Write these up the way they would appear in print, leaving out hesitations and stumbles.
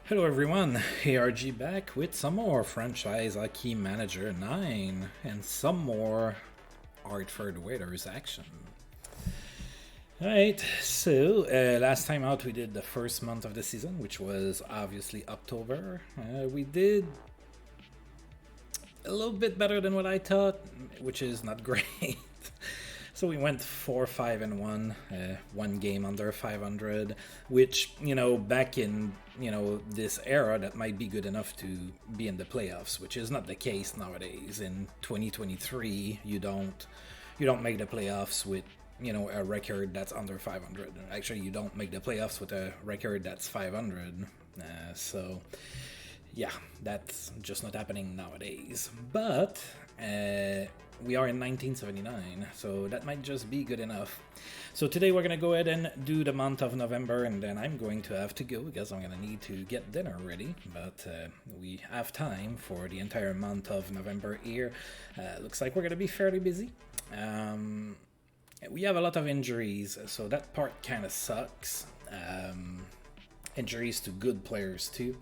Hello everyone, ARG back with some more Franchise Hockey Manager 9 and some more Hartford Whalers action. Alright, so last time out we did the first month of the season, which was obviously October. We did a little bit better than what I thought, which is not great. So we went 4-5-1, one game under 500, which, back in, this era, that might be good enough to be in the playoffs, which is not the case nowadays. In 2023, you don't make the playoffs with, a record that's under 500. Actually, you don't make the playoffs with a record that's 500. So, yeah, that's just not happening nowadays. But we are in 1979, so that might just be good enough. So today we're going to go ahead and do the month of November, and then I'm going to have to go because I'm going to need to get dinner ready. But we have time for the entire month of November here. Looks like we're going to be fairly busy. We have a lot of injuries, so that part kind of sucks. Injuries to good players too.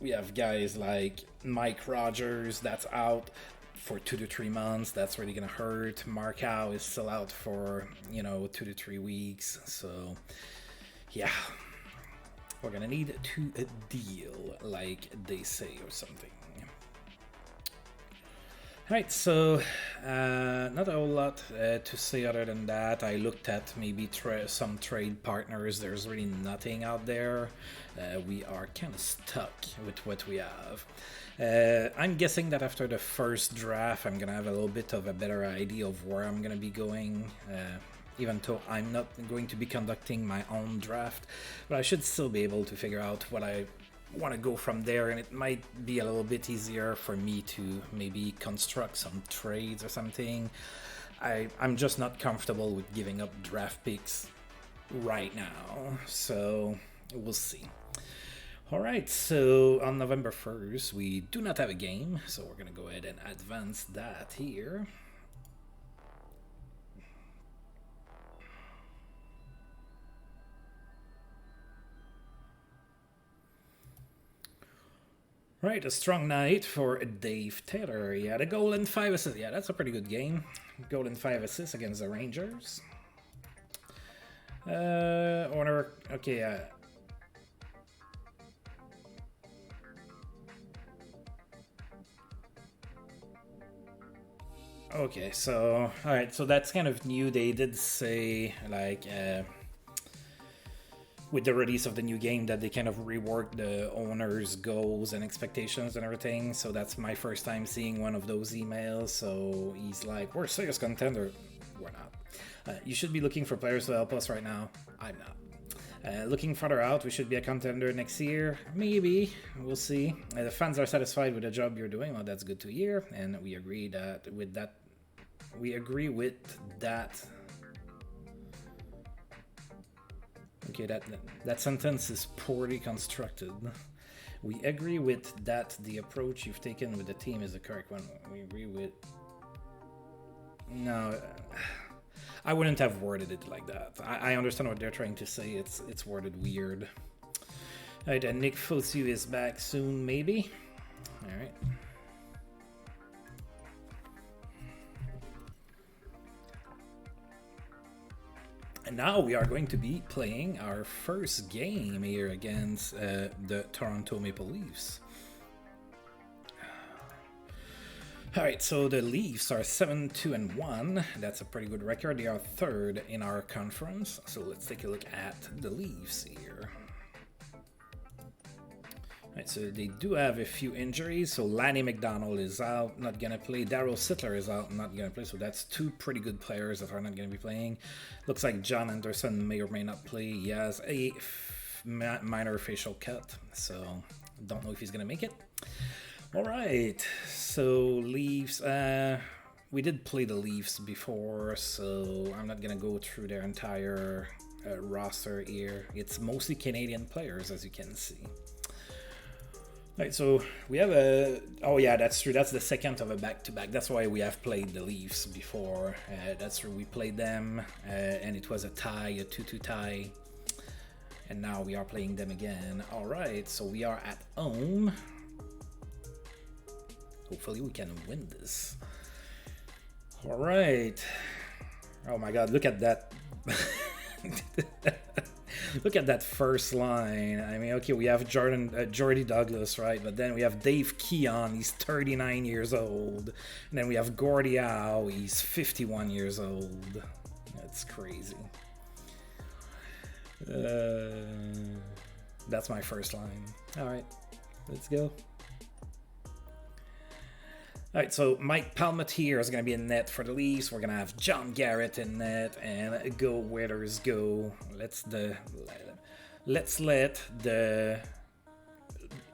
We have guys like Mike Rogers that's out for 2 to 3 months. That's really gonna hurt. Markow is still out for 2 to 3 weeks. So yeah, we're gonna need to deal, like they say, or something. Alright, so not a whole lot to say other than that. I looked at maybe some trade partners. There's really nothing out there. We are kind of stuck with what we have. I'm guessing that after the first draft, I'm going to have a little bit of a better idea of where I'm going to be going. Even though I'm not going to be conducting my own draft. But I should still be able to figure out what I want to go from there, and it might be a little bit easier for me to maybe construct some trades or something. I'm just not comfortable with giving up draft picks right now, so we'll see. Alright, so on November 1st, we do not have a game, so we're going to go ahead and advance that here. Right, a strong night for Dave Taylor. He had a goal and 5 assists. Yeah, that's a pretty good game. Goal and 5 assists against the Rangers. Owner, okay, okay, so, alright, so that's kind of new. They did say, like, with the release of the new game that they kind of reworked the owner's goals and expectations and everything. So that's my first time seeing one of those emails. So he's like, we're a serious contender. We're not. You should be looking for players to help us right now. I'm not. Looking further out, we should be a contender next year. Maybe. We'll see. The fans are satisfied with the job you're doing. Well, that's good to hear. And we agree that with that. We agree with that. Okay, that sentence is poorly constructed. We agree with that the approach you've taken with the team is the correct one. We agree with... No, I wouldn't have worded it like that. I understand what they're trying to say. It's worded weird. Alright, and Nick Fosu is back soon, maybe? Alright. And now we are going to be playing our first game here against the Toronto Maple Leafs. Alright, so the Leafs are 7-2-1. That's a pretty good record. They are third in our conference. So let's take a look at the Leafs here. Right, so they do have a few injuries. So Lanny McDonald is out, not going to play. Darryl Sittler is out, not going to play. So that's 2 pretty good players that are not going to be playing. Looks like John Anderson may or may not play. He has a minor facial cut, so don't know if he's going to make it. All right, so Leafs. We did play the Leafs before, so I'm not going to go through their entire roster here. It's mostly Canadian players, as you can see. Right, so we have a... Oh yeah, that's true. That's the second of a back-to-back. That's why we have played the Leafs before. That's true. We played them, and it was a tie, a 2-2 tie. And now we are playing them again. Alright, so we are at home. Hopefully we can win this. Alright. Oh my god, look at that. Look at that first line. I mean, okay, we have Jordy Douglas, right? But then we have Dave Keon, he's 39 years old. And then we have Gordie Howe, he's 51 years old. That's crazy. That's my first line. Alright, let's go. Alright, so Mike Palmatier is going to be in net for the Leafs. We're going to have John Garrett in net, and go Whalers go. Let's let the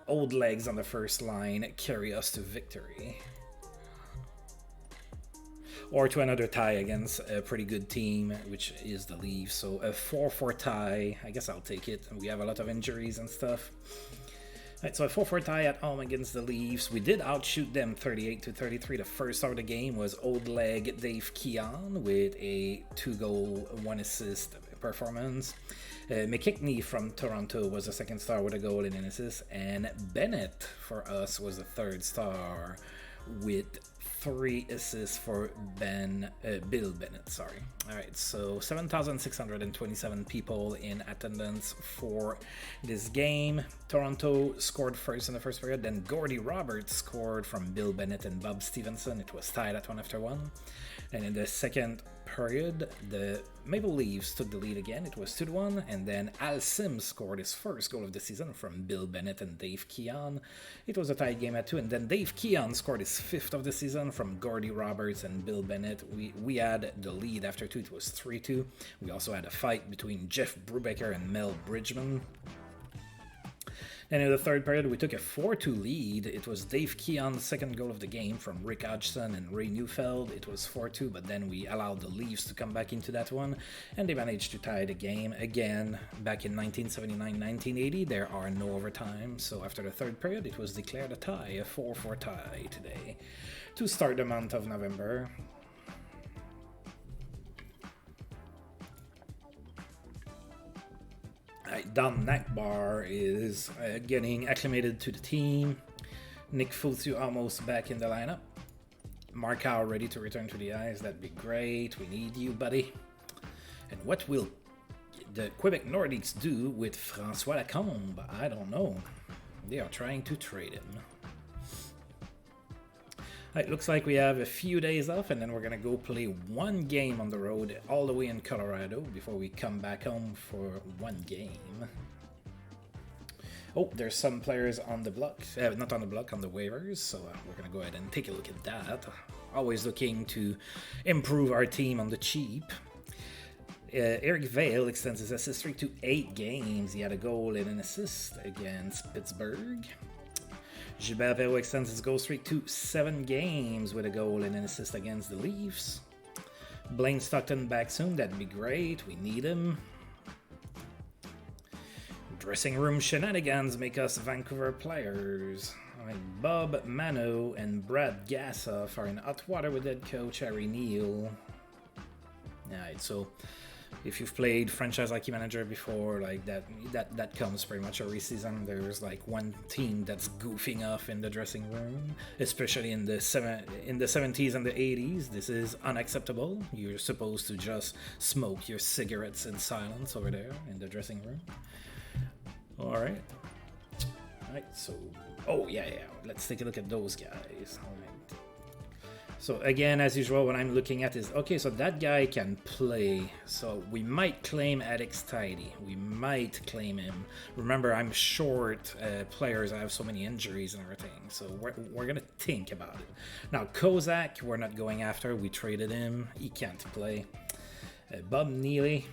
old legs on the first line carry us to victory. Or to another tie against a pretty good team, which is the Leafs. So a 4-4 tie, I guess I'll take it. We have a lot of injuries and stuff. Right, so a 4-4 tie at home against the Leafs. We did outshoot them 38-33. The first start of the game was old leg Dave Keon with a 2-goal, 1-assist performance. McKickney from Toronto was the second star with a goal and an assist. And Bennett for us was the third star with 3 assists for Bill Bennett, sorry. Alright, so 7,627 people in attendance for this game. Toronto scored first in the first period, then Gordie Roberts scored from Bill Bennett and Bob Stevenson. It was tied at 1 after 1. And in the second period, the Maple Leafs took the lead again. It was 2-1, and then Al Sims scored his first goal of the season from Bill Bennett and Dave Keon. It was a tied game at 2, and then Dave Keon scored his 5th of the season from Gordie Roberts and Bill Bennett. We had the lead after 2. It was 3-2. We also had a fight between Jeff Brubaker and Mel Bridgman. And in the third period, we took a 4-2 lead. It was Dave Keon's second goal of the game from Rick Hodgson and Ray Neufeld. It was 4-2, but then we allowed the Leafs to come back into that one, and they managed to tie the game. Again, back in 1979-1980, there are no overtimes, so after the third period, it was declared a tie, a 4-4 tie today, to start the month of November. Dom Nakbar is getting acclimated to the team. Nick Fosu almost back in the lineup. Mark Howe ready to return to the ice. That'd be great. We need you, buddy. And what will the Quebec Nordiques do with François Lacombe? I don't know. They are trying to trade him. It looks like we have a few days off, and then we're going to go play one game on the road all the way in Colorado before we come back home for one game. Oh, there's some players on the block. Not on the block, on the waivers, so we're going to go ahead and take a look at that. Always looking to improve our team on the cheap. Eric Vale extends his assist streak to 8 games. He had a goal and an assist against Pittsburgh. Gilbert Perreault extends his goal streak to 7 games with a goal and an assist against the Leafs. Blaine Stockton back soon, that'd be great, we need him. Dressing room shenanigans make us Vancouver players. Bob Mano and Brad Gassoff are in hot water with head coach Harry Neal. Alright, so if you've played franchise hockey manager before, like that comes pretty much every season. There's like one team that's goofing off in the dressing room, especially in the 70s and the 80s. This is unacceptable. You're supposed to just smoke your cigarettes in silence over there in the dressing room. All right, so yeah, let's take a look at those guys. All right. So again, as usual, what I'm looking at is, okay, so that guy can play. So we might claim Alex Tidy. We might claim him. Remember, I'm short players. I have so many injuries and everything. So we're going to think about it. Now, Kozak, we're not going after. We traded him. He can't play. Bob Neely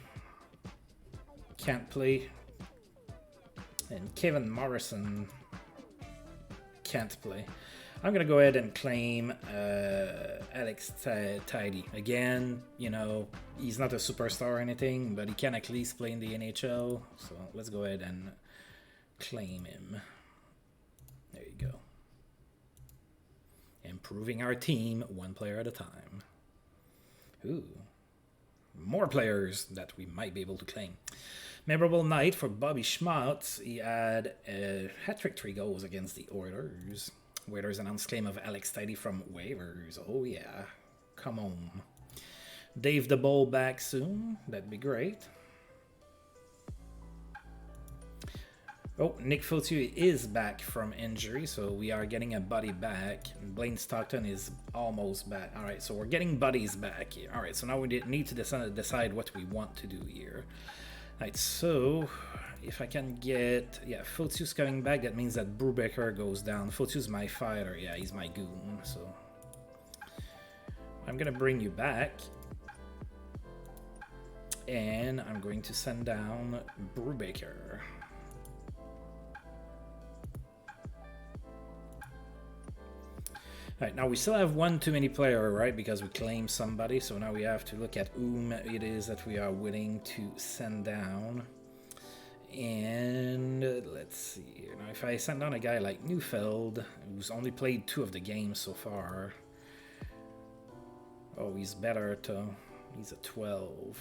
can't play. And Kevin Morrison can't play. I'm going to go ahead and claim Alex Tidy. Again, you know, he's not a superstar or anything, but he can at least play in the NHL. So let's go ahead and claim him. There you go. Improving our team one player at a time. Ooh. More players that we might be able to claim. Memorable night for Bobby Schmaltz. He had a hat-trick 3 goals against the Oilers. Oilers announced claim of Alex Tidy from waivers. Oh yeah, come on. Dave the Bull back soon. That'd be great. Oh, Nick Fotiu is back from injury, so we are getting a buddy back. Blaine Stockton is almost back. All right, so we're getting buddies back here. All right, so now we need to decide what we want to do here. All right, so if I can get... Yeah, Fotiu's coming back. That means that Brubaker goes down. Fotiu's my fighter. Yeah, he's my goon, so... I'm going to bring you back. And I'm going to send down Brubaker. Alright, now we still have one too many player, right? Because we claimed somebody, so now we have to look at whom it is that we are willing to send down. And let's see. Now, if I send down a guy like Neufeld, who's only played 2 of the games so far. Oh, he's better to... He's a 12.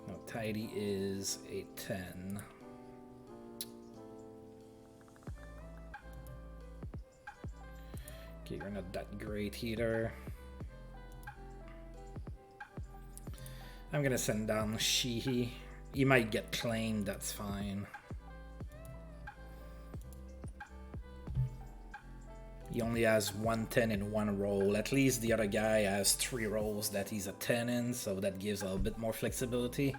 No, Tidy is a 10. Okay, you're not that great either. I'm gonna send down Sheehy. He might get claimed, that's fine. He only has 1 10 in 1 role. At least the other guy has 3 roles that he's a 10 in, so that gives a little bit more flexibility.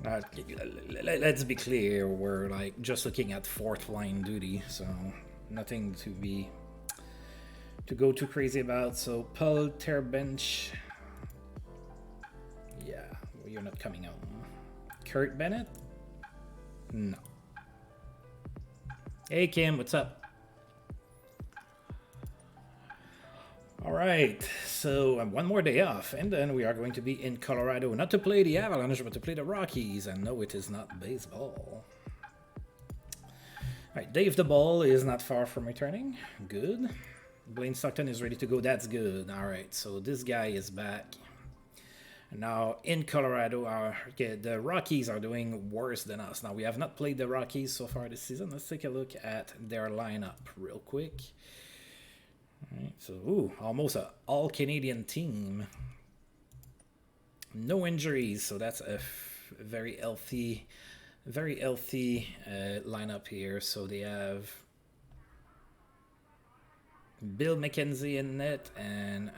Let's be clear, we're like just looking at 4th line duty, so nothing to go too crazy about. So Paul Terbench, yeah, well, you're not coming home. Kurt Bennett, no. Hey Kim, what's up? All right, so one more day off, and then we are going to be in Colorado, not to play the Avalanche, but to play the Rockies, and no, it is not baseball. All right, Dave the Ball is not far from returning. Good. Blaine Stockton is ready to go. That's good. All right, so this guy is back. Now, in Colorado, the Rockies are doing worse than us. Now, we have not played the Rockies so far this season. Let's take a look at their lineup real quick. All right, so, ooh, almost an all-Canadian team. No injuries, so that's a very healthy lineup here. So they have Bill McKenzie in net and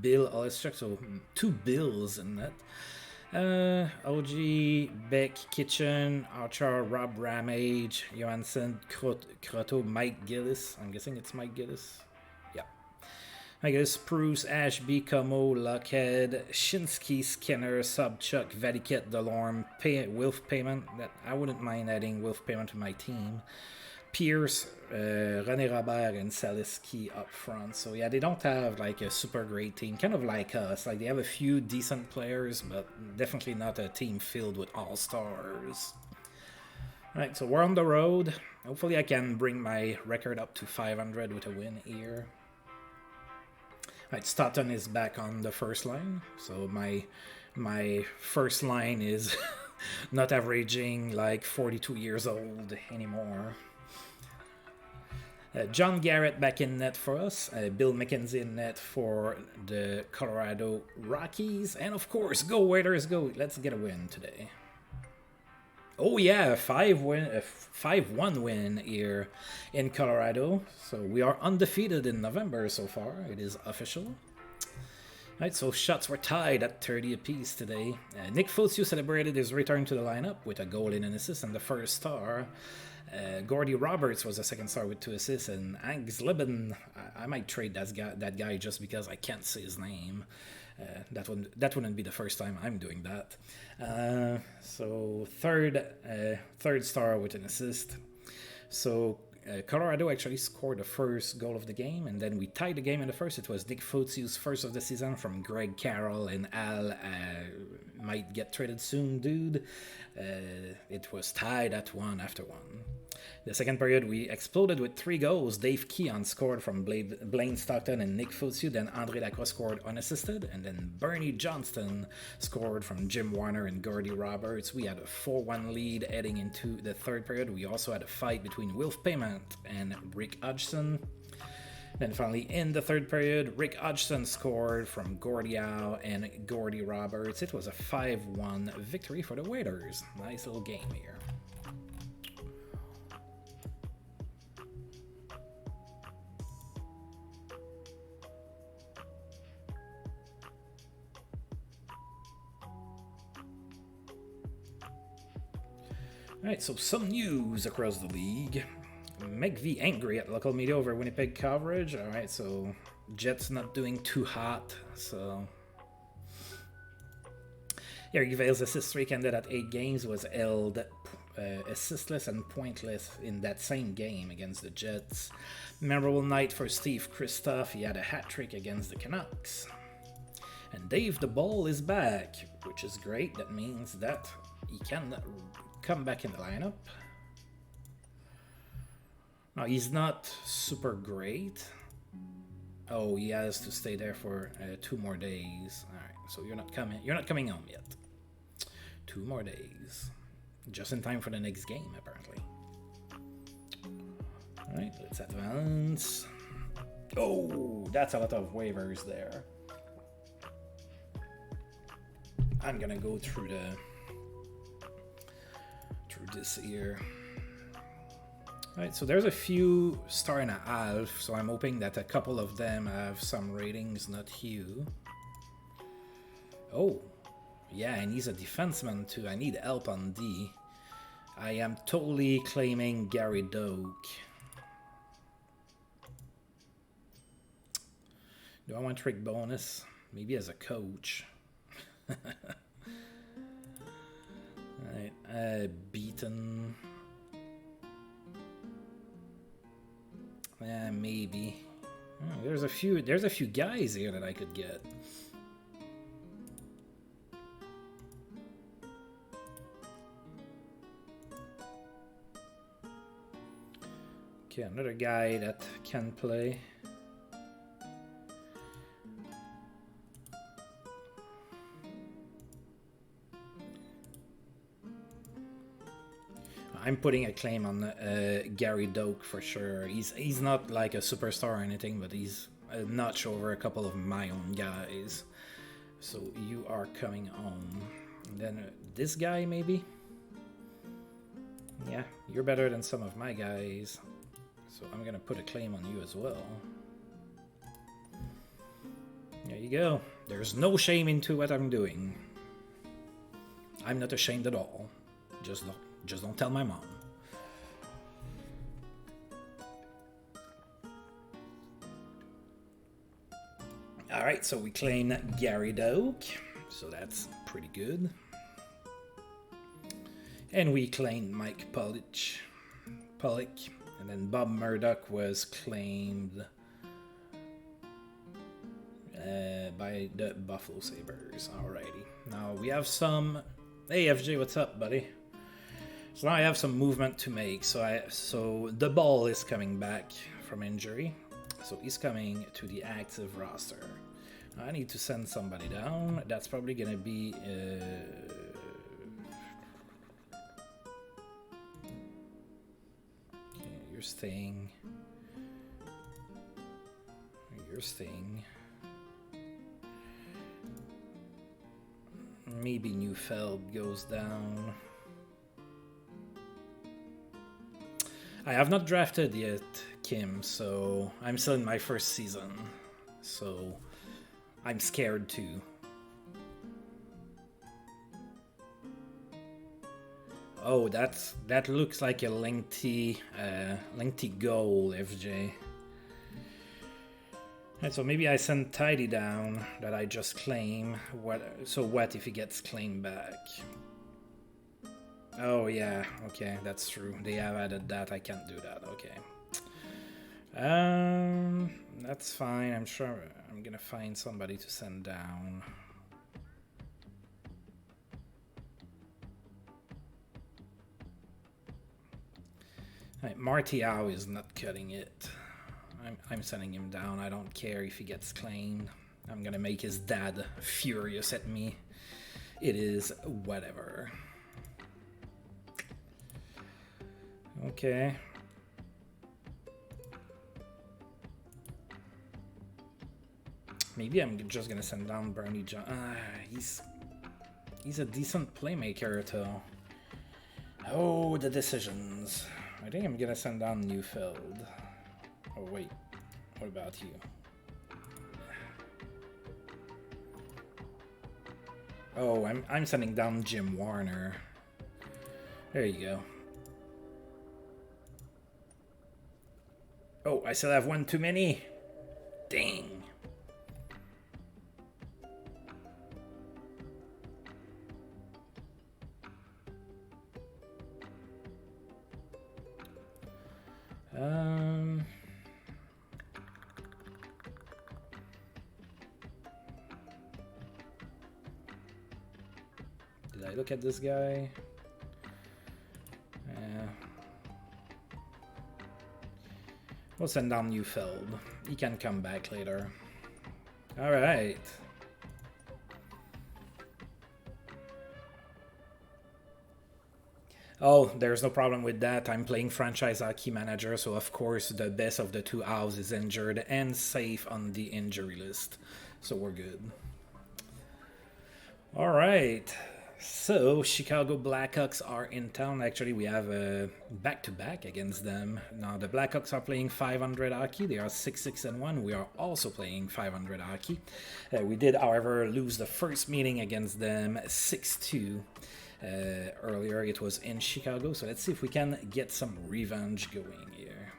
Bill Oleszczuk, so 2 Bills in net. OG, Beck, Kitchen, Archer, Rob Ramage, Johansson, Croteau, Mike Gillis. I'm guessing it's Mike Gillis. Yeah. I guess Bruce, Ashby, Como, Luckhead, Shinsky, Skinner, Sobchuk, Vadiket, Delorme, Wilf Payment. That I wouldn't mind adding Wilf Payment to my team. Pierce, René Robert, and Saliski up front. So yeah, they don't have like a super great team, kind of like us. Like they have a few decent players, but definitely not a team filled with all-stars. Alright, so we're on the road. Hopefully I can bring my record up to 500 with a win here. Alright, Stoughton is back on the first line. So my first line is not averaging like 42 years old anymore. John Garrett back in net for us. Bill McKenzie in net for the Colorado Rockies. And of course, go Oilers, go. Let's get a win today. Oh yeah, 5-1 win here in Colorado. So we are undefeated in November so far. It is official. Alright, so shots were tied at 30 apiece today. Nick Fotiu celebrated his return to the lineup with a goal and an assist and the first star. Gordy Roberts was the second star with 2 assists, and Angs Liben, I might trade that guy just because I can't say his name. That wouldn't be the first time I'm doing that. So third star with an assist. So Colorado actually scored the first goal of the game, and then we tied the game in the first. It was Nick Fotiu's first of the season from Greg Carroll, and Al might get traded soon, dude. It was tied at 1 after 1. The second period, we exploded with 3 goals. Dave Keon scored from Blaine Stockton and Nick Fosu. Then Andre Lacroix scored unassisted. And then Bernie Johnston scored from Jim Warner and Gordy Roberts. We had a 4-1 lead heading into the third period. We also had a fight between Wilf Payment and Rick Hodgson. Then finally, in the third period, Rick Hodgson scored from Gordy Howe and Gordy Roberts. It was a 5-1 victory for the Waiters. Nice little game here. Alright, so some news across the league. McV angry at local media over Winnipeg coverage. Alright, so Jets not doing too hot, so... Eric Vale's assist streak ended at 8 games, was held assistless and pointless in that same game against the Jets. Memorable night for Steve Kristoff. He had a hat-trick against the Canucks. And Dave the Ball is back, which is great. That means that he can come back in the lineup. Now, he's not super great. Oh, he has to stay there for 2 more days. All right, so you're not coming home yet. 2 more days, just in time for the next game, apparently. All right, let's advance. Oh, that's a lot of waivers there. I'm gonna go through this here. Alright, so there's a few star and a half, so I'm hoping that a couple of them have some ratings, not Hugh. Oh, yeah, and he's a defenseman too. I need help on D. I am totally claiming Gary Doak. Do I want trick bonus? Maybe as a coach. Alright, Beaton. Yeah, maybe. Oh, there's a few guys here that I could get. Okay, another guy that can play. I'm putting a claim on Gary Doak for sure. He's not like a superstar or anything, but he's a notch over a couple of my own guys. So you are coming home. And then this guy, maybe? Yeah, you're better than some of my guys. So I'm going to put a claim on you as well. There you go. There's no shame into what I'm doing. I'm not ashamed at all. Just don't tell my mom. Alright, so we claim Gary Doak. So that's pretty good. And we claimed Mike Pollock. And then Bob Murdoch was claimed by the Buffalo Sabres. Alrighty. Now we have some... Hey FJ, what's up, buddy? So now I have some movement to make. So the Ball is coming back from injury. So he's coming to the active roster. I need to send somebody down. That's probably going to be... Okay, you're staying. You're staying. Maybe Neufeld goes down. I have not drafted yet, Kim, so I'm still in my first season. So I'm scared too. Oh, that looks like a lengthy goal, FJ. And so maybe I send Tidy down that I just claim. So what if he gets claimed back? Oh yeah, okay, that's true. They have added that. I can't do that. Okay. That's fine. I'm sure I'm gonna find somebody to send down. Right, Martial is not cutting it. I'm sending him down. I don't care if he gets claimed. I'm gonna make his dad furious at me. It is whatever. Okay. Maybe I'm just gonna send down Bernie John. He's a decent playmaker though. Oh, the decisions. I think I'm gonna send down Neufeld. Oh wait, what about you? Oh, I'm sending down Jim Warner. There you go. Oh, I still have one too many. Dang. Did I look at this guy? We'll send down Neufeld. He can come back later. All right. Oh, there's no problem with that. I'm playing franchise hockey manager, so of course the best of the two halves is injured and safe on the injury list. So we're good. All right. So Chicago Blackhawks are in town. Actually, we have a back-to-back against them. Now the Blackhawks are playing 500 hockey. They are 6-6-1. We are also playing 500 hockey. We did, however, lose the first meeting against them 6-2. Earlier it was in Chicago, so let's see if we can get some revenge going here.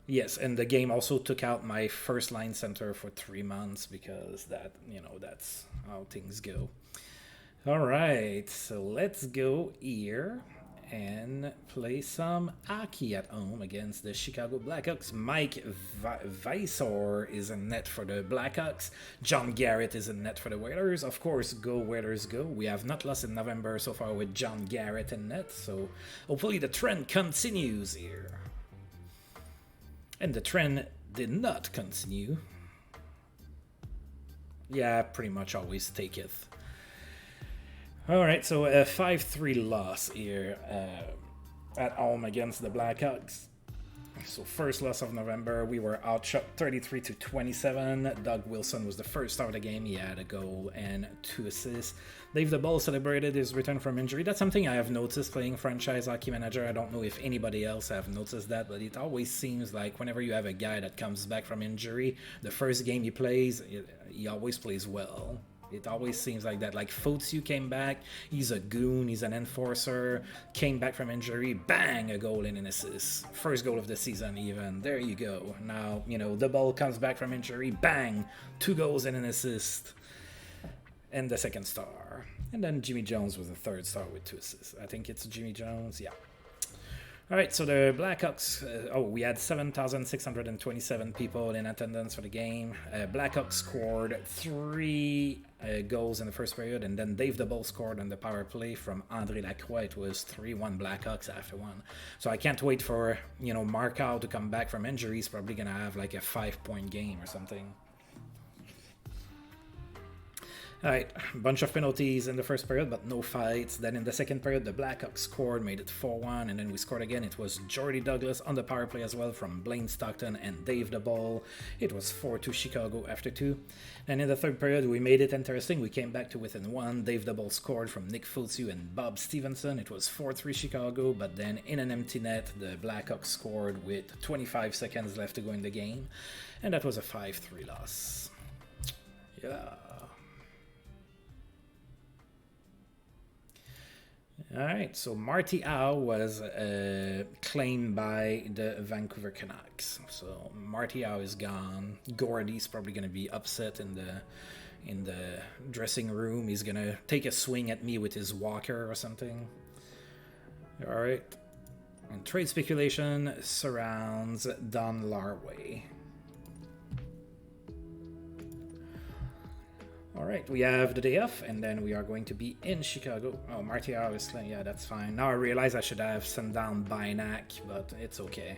Yes, and the game also took out my first line center for 3 months because that, that's how things go. All right, so let's go here and play some hockey at home against the Chicago Blackhawks. Mike Weissor is in net for the Blackhawks. John Garrett is in net for the Whalers. Of course, go Whalers go. We have not lost in November so far with John Garrett in net, so hopefully the trend continues here. And the trend did not continue. Yeah, pretty much always take it. Alright, so a 5-3 loss here at home against the Blackhawks. So first loss of November, we were outshot 33-27. Doug Wilson was the first star of the game. He had a goal and 2 assists. Dave the Ball celebrated his return from injury. That's something I have noticed playing franchise hockey manager. I don't know if anybody else have noticed that, but it always seems like whenever you have a guy that comes back from injury, the first game he plays, he always plays well. It always seems like that. Like Fotsu came back, he's a goon, he's an enforcer, came back from injury, bang, a goal and an assist. First goal of the season even. There you go. Now, the ball comes back from injury, bang, 2 goals and an assist. And the second star. And then Jimmy Jones was the third star with 2 assists. I think it's Jimmy Jones, yeah. All right, so the Blackhawks, we had 7,627 people in attendance for the game. Blackhawks scored 3 goals in the first period, and then Dave the Ball scored on the power play from André Lacroix. It was 3-1 Blackhawks after 1. So I can't wait for, Markow to come back from injury. He's probably going to have like a 5-point game or something. Alright, a bunch of penalties in the first period, but no fights. Then in the second period, the Blackhawks scored, made it 4-1, and then we scored again. It was Jordy Douglas on the power play as well from Blaine Stockton and Dave the Ball. It was 4-2 Chicago after 2. And in the third period, we made it interesting. We came back to within 1. Dave the Ball scored from Nick Fotsu and Bob Stevenson. It was 4-3 Chicago, but then in an empty net, the Blackhawks scored with 25 seconds left to go in the game. And that was a 5-3 loss. Yeah. Alright, so Marty Howe was claimed by the Vancouver Canucks. So Marty Howe is gone. Gordy's probably going to be upset in the dressing room. He's going to take a swing at me with his walker or something. Alright. And trade speculation surrounds Don Larway. Alright, we have the day off, and then we are going to be in Chicago. Oh, Martial is playing, yeah, that's fine. Now I realize I should have sent down Bynack, but it's okay.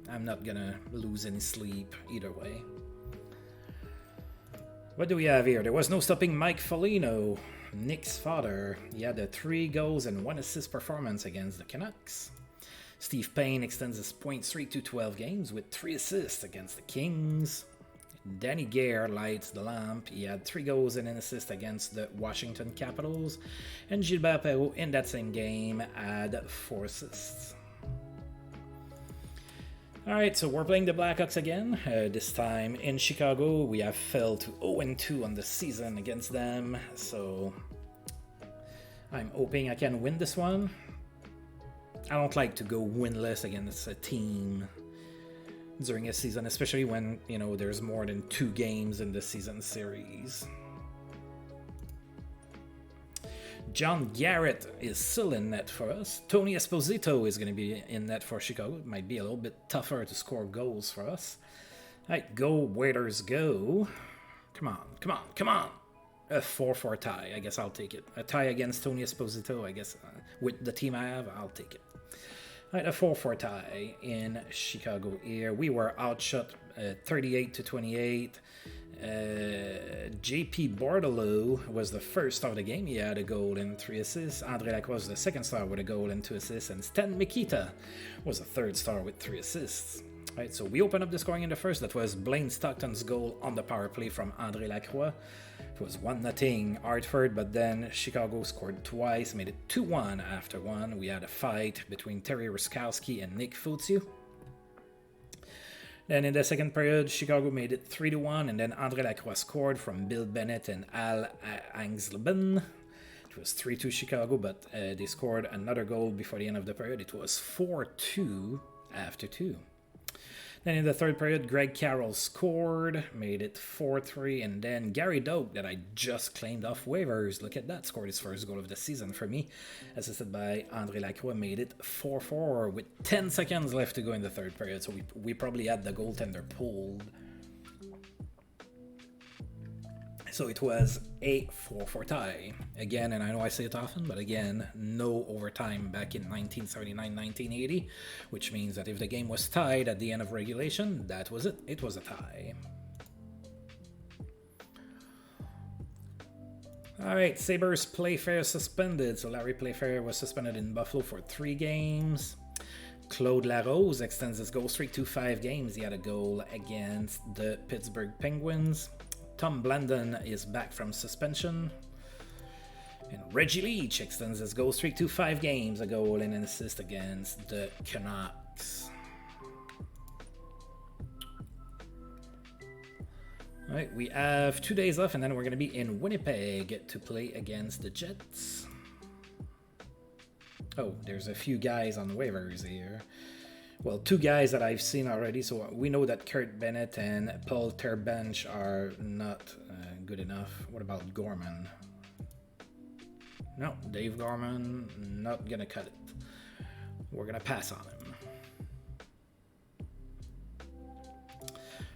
I'm not gonna lose any sleep either way. What do we have here? There was no stopping Mike Foligno, Nick's father. He had a 3 goals and 1 assist performance against the Canucks. Steve Payne extends his point streak to 12 games with 3 assists against the Kings. Danny Gare lights the lamp. He had 3 goals and an assist against the Washington Capitals. And Gilbert Perreault in that same game had 4 assists. Alright, so we're playing the Blackhawks again. This time in Chicago. We have fell to 0-2 on the season against them. So I'm hoping I can win this one. I don't like to go winless against a team during a season, especially when, you know, there's more than 2 games in the season series. John Garrett is still in net for us. Tony Esposito is going to be in net for Chicago. It might be a little bit tougher to score goals for us. Alright, go, Waiters, go. Come on, come on, come on. A 4-4 tie, I guess I'll take it. A tie against Tony Esposito, I guess, with the team I have, I'll take it. Alright, a 4-4 tie in Chicago here. We were outshot 38-28. JP Bordelot was the first star of the game. He had a goal and 3 assists. Andre Lacroix was the second star with a goal and 2 assists. And Stan Mikita was the third star with 3 assists. Right, so we opened up the scoring in the first. That was Blaine Stockton's goal on the power play from Andre Lacroix. It was 1-0 Hartford, but then Chicago scored twice, made it 2-1 after 1. We had a fight between Terry Ruskowski and Nick Fotiu. Then in the second period, Chicago made it 3-1, and then Andre Lacroix scored from Bill Bennett and Al Angsleben. It was 3-2 Chicago, but they scored another goal before the end of the period. It was 4-2 after 2. Then in the third period, Greg Carroll scored, made it 4-3, and then Gary Doak, that I just claimed off waivers, look at that, scored his first goal of the season for me, assisted by Andre Lacroix, made it 4-4 with 10 seconds left to go in the third period, so we probably had the goaltender pulled. So it was a 4-4 tie. Again, and I know I say it often, but again, no overtime back in 1979-1980, which means that if the game was tied at the end of regulation, that was it. It was a tie. Alright, Sabres Playfair suspended. So Larry Playfair was suspended in Buffalo for 3 games. Claude Larose extends his goal streak to 5 games. He had a goal against the Pittsburgh Penguins. Tom Blandon is back from suspension. And Reggie Leach extends his goal streak to 5 games, a goal and an assist against the Canucks. Alright, we have 2 days off, and then we're going to be in Winnipeg to play against the Jets. Oh, there's a few guys on waivers here. Well, 2 guys that I've seen already, so we know that Kurt Bennett and Paul Terbench are not good enough. What about Gorman? No, Dave Gorman, not gonna cut it. We're gonna pass on him.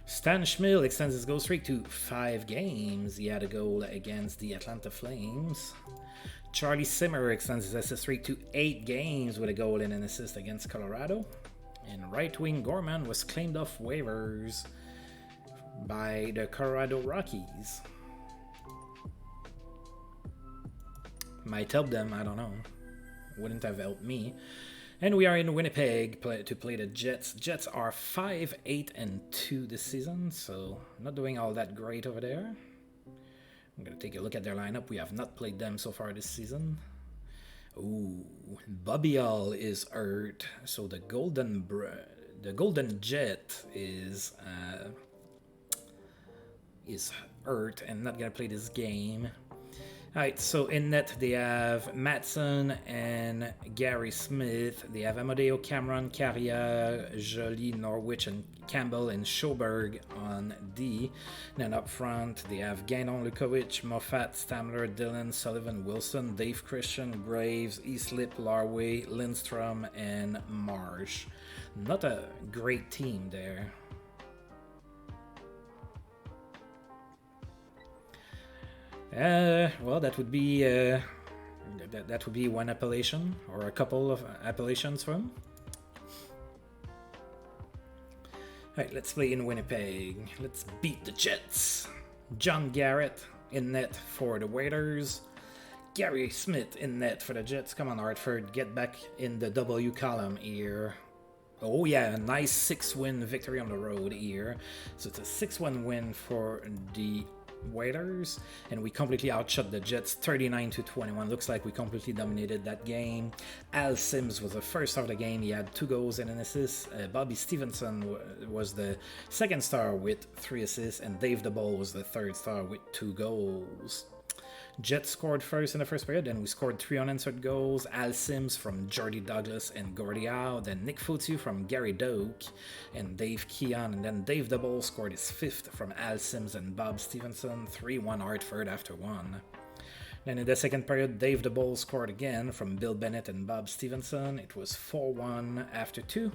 Stan Schmiel extends his goal streak to 5 games. He had a goal against the Atlanta Flames. Charlie Simmer extends his assist streak to 8 games with a goal and an assist against Colorado. And right-wing Gorman was claimed off waivers by the Colorado Rockies. Might help them, I don't know. Wouldn't have helped me. And we are in Winnipeg to play the Jets. Jets are 5-8-2 this season, so not doing all that great over there. I'm going to take a look at their lineup. We have not played them so far this season. Ooh, Bobby All is hurt, so the Golden Jet is hurt and not gonna play this game. Alright, so in net they have Matson and Gary Smith. They have Amadeo, Cameron, Carrier, Jolie, Norwich, and Campbell and Schoberg on D. Then up front they have Gainon, Lukovic, Moffat, Stamler, Dillon, Sullivan, Wilson, Dave Christian, Graves, Eastlip, Larway, Lindstrom, and Marsh. Not a great team there. Well, that would be that would be one appellation or a couple of appellations from. Alright, let's play in Winnipeg. Let's beat the Jets. John Garrett in net for the Waiters. Gary Smith in net for the Jets. Come on, Hartford, get back in the W column here. Oh yeah, a nice 6-win victory on the road here. So it's a 6-1 win for the Waiters, and we completely outshot the Jets 39-21. Looks like we completely dominated that game. Al Sims was the first star of the game. He had 2 goals and an assist. Bobby Stevenson was the second star with 3 assists, and Dave DeBall was the third star with 2 goals. Jets scored first in the first period, then we scored 3 unanswered goals. Al Sims from Jordy Douglas and Gordie Howe, then Nick Fotu from Gary Doak and Dave Keon, and then Dave DeBall scored his 5th from Al Sims and Bob Stevenson, 3-1 Hartford after 1. Then in the second period, Dave DeBall scored again from Bill Bennett and Bob Stevenson. It was 4-1 after 2.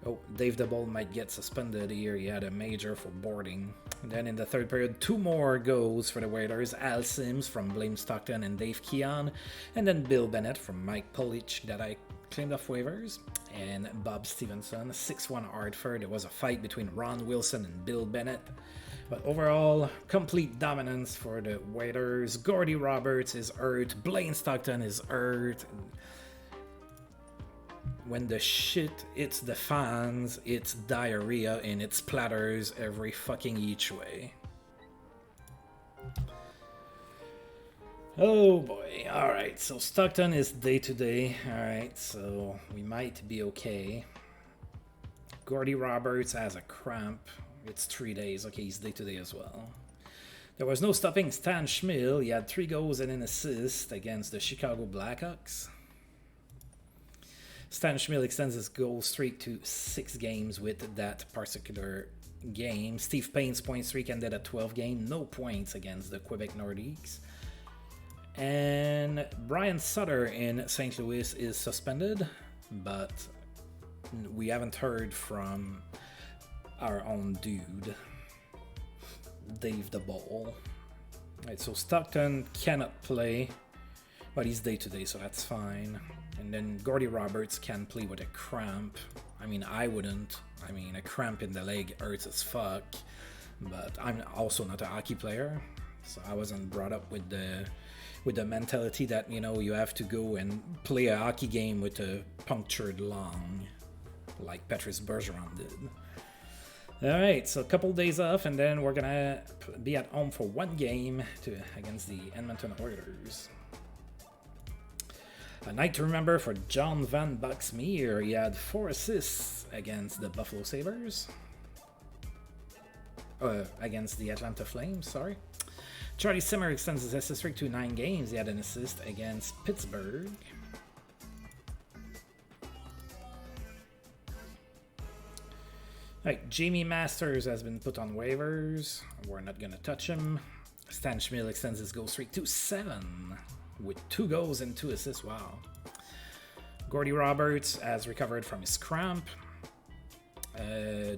Oh, Dave DeBall might get suspended here. He had a major for boarding. And then in the third period, 2 more goals for the Waiters. Al Sims from Blaine Stockton and Dave Keon. And then Bill Bennett from Mike Polich that I claimed off waivers. And Bob Stevenson, 6-1 Hartford. There was a fight between Ron Wilson and Bill Bennett. But overall, complete dominance for the Waiters. Gordy Roberts is hurt. Blaine Stockton is hurt. When the shit hits the fans, it's diarrhea and it splatters every fucking each way. Oh boy. Alright, so Stockton is day to day. Alright, so we might be okay. Gordy Roberts has a cramp. It's 3 days. Okay, he's day to day as well. There was no stopping Stan Schmiel. He had 3 goals and an assist against the Chicago Blackhawks. Stan Schmiel extends his goal streak to 6 games with that particular game. Steve Payne's point streak ended at 12 games. No points against the Quebec Nordiques. And Brian Sutter in St. Louis is suspended, but we haven't heard from our own dude, Dave DeBall. Right, so Stockton cannot play, but he's day to day, so that's fine. And then Gordy Roberts can play with a cramp. I mean, I wouldn't. I mean, a cramp in the leg hurts as fuck. But I'm also not a hockey player, so I wasn't brought up with the mentality that, you know, you have to go and play a hockey game with a punctured lung, like Patrice Bergeron did. All right, so a couple days off, and then we're gonna be at home for 1 game against the Edmonton Oilers. A night to remember for John Van Buxmeer. He had 4 assists against the Buffalo Sabres. Against the Atlanta Flames, sorry. Charlie Simmer extends his assist streak to 9 games. He had an assist against Pittsburgh. Right, Jamie Masters has been put on waivers. We're not going to touch him. Stan Schmiel extends his goal streak to 7. With 2 goals and 2 assists. Wow. Gordy Roberts has recovered from his cramp.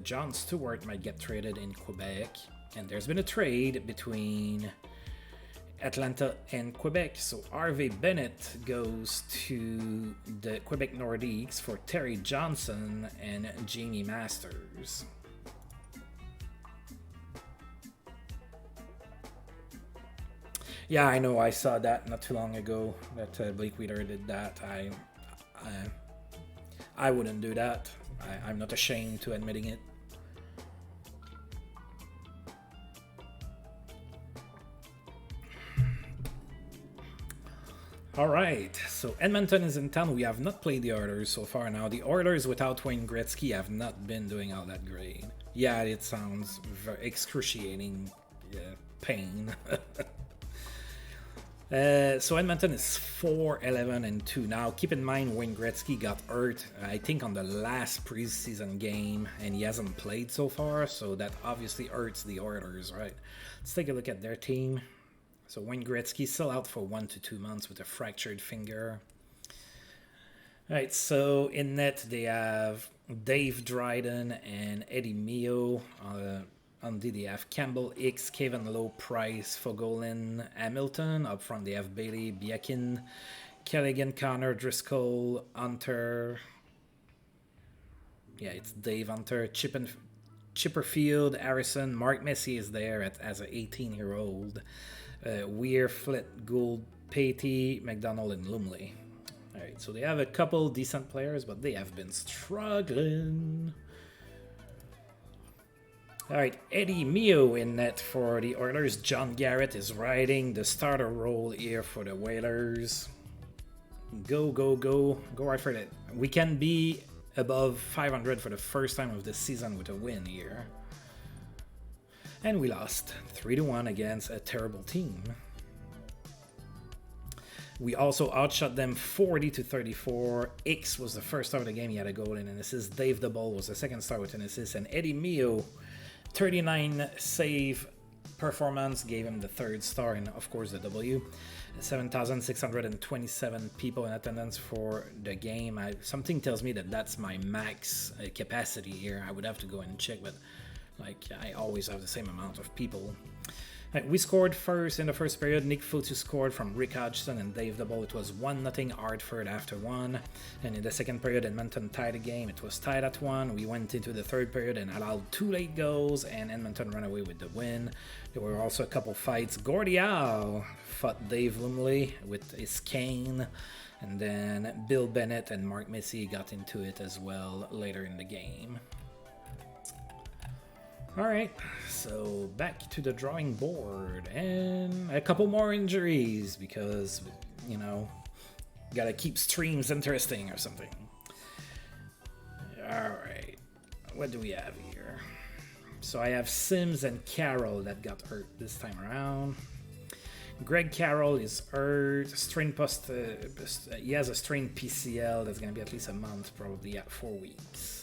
John Stewart might get traded in Quebec. And there's been a trade between Atlanta and Quebec. So Harvey Bennett goes to the Quebec Nordiques for Terry Johnson and Jamie Masters. Yeah, I know. I saw that not too long ago. That Blake Wheeler did that. I wouldn't do that. I'm not ashamed to admitting it. All right. So Edmonton is in town. We have not played the Oilers so far. Now the Oilers without Wayne Gretzky have not been doing all that great. Yeah, it sounds very excruciating pain. So Edmonton is 4-11-2. Now, keep in mind, Wayne Gretzky got hurt, I think, on the last preseason game, and he hasn't played so far, so that obviously hurts the Oilers, right? Let's take a look at their team. So Wayne Gretzky still out for 1 to 2 months with a fractured finger. All right, so in net they have Dave Dryden and Eddie Mio On D, they have Campbell, Hicks, Kevin Lowe, Price, Fogelin, Hamilton. Up front, they have Bailey, Biakin, Kelligan, Connor, Driscoll, Hunter. Yeah, it's Dave Hunter, Chipperfield, Harrison, Mark Messier is there as an 18-year-old. Weir, Flit, Gould, Patey, McDonald, and Lumley. All right, so they have a couple decent players, but they have been struggling. All right, Eddie Mio in net for the Oilers. John Garrett is riding the starter role here for the Whalers. Go, go, go. Go right for it. We can be above 500 for the first time of the season with a win here. And we lost 3-1 against a terrible team. We also outshot them 40-34. Hicks was the first star of the game. He had a goal and an assist. Dave DeBull was the second star with an assist. And Eddie Mio, 39 save performance, gave him the third star and, of course, the W. 7,627 people in attendance for the game. Something tells me that that's my max capacity here. I would have to go and check, but I always have the same amount of people. We scored first in the first period. Nick Futu scored from Rick Hodgson and Dave DeBull. It was 1-0 Hartford after 1. And in the second period, Edmonton tied the game. It was tied at 1. We went into the third period and allowed 2 late goals, and Edmonton ran away with the win. There were also a couple fights. Gordie Howe fought Dave Lumley with his cane. And then Bill Bennett and Mark Messier got into it as well later in the game. Alright, so back to the drawing board, and a couple more injuries because, gotta keep streams interesting or something. Alright, what do we have here? So I have Sims and Carroll that got hurt this time around. Greg Carroll is hurt, he has a strained PCL that's gonna be at least a month, probably at 4 weeks.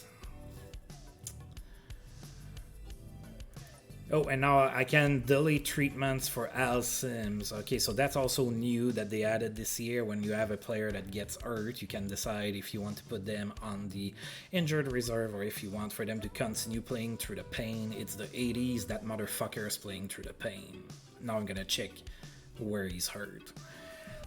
Oh, and now I can delay treatments for Al Sims. Okay, so that's also new that they added this year. When you have a player that gets hurt, you can decide if you want to put them on the injured reserve or if you want for them to continue playing through the pain. It's the 80s, that motherfucker is playing through the pain. Now I'm gonna check where he's hurt.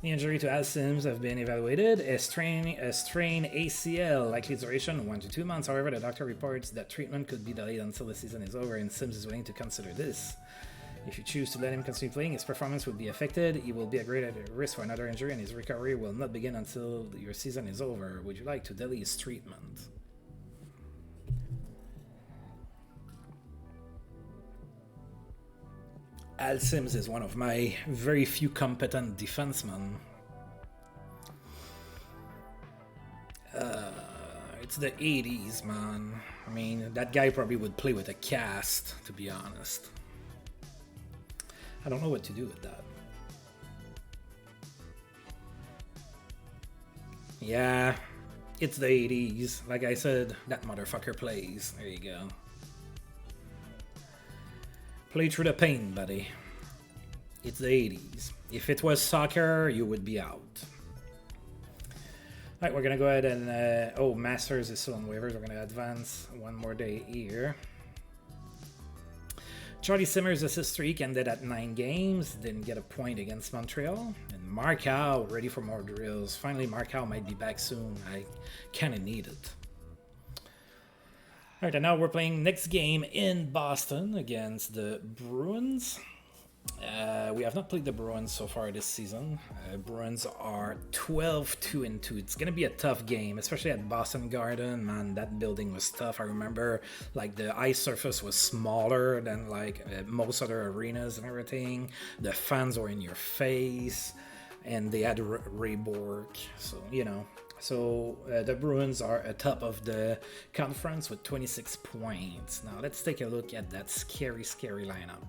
The injury to Al Sims have been evaluated. A strain ACL, likely duration 1 to 2 months. However, the doctor reports that treatment could be delayed until the season is over, and Sims is willing to consider this. If you choose to let him continue playing, his performance will be affected. He will be at greater risk for another injury, and his recovery will not begin until your season is over. Would you like to delay his treatment? Al Sims is one of my very few competent defensemen. It's the 80s, man. I mean, that guy probably would play with a cast, to be honest. I don't know what to do with that. Yeah, it's the 80s. Like I said, that motherfucker plays. There you go. Play through the pain, buddy. It's the 80s. If it was soccer, you would be out. Alright, we're gonna go ahead and... Masters is still on waivers. We're gonna advance one more day here. Charlie Simmers' assist streak ended at 9 games. Didn't get a point against Montreal. And Mark Howe, ready for more drills. Finally, Mark Howe might be back soon. I kinda need it. Alright, and now we're playing next game in Boston against the Bruins. We have not played the Bruins so far this season. Bruins are 12-2-2. It's going to be a tough game, especially at Boston Garden. Man, that building was tough. I remember the ice surface was smaller than most other arenas and everything. The fans were in your face, and they had Ray Bork. So, So the Bruins are atop of the conference with 26 points. Now let's take a look at that scary, scary lineup.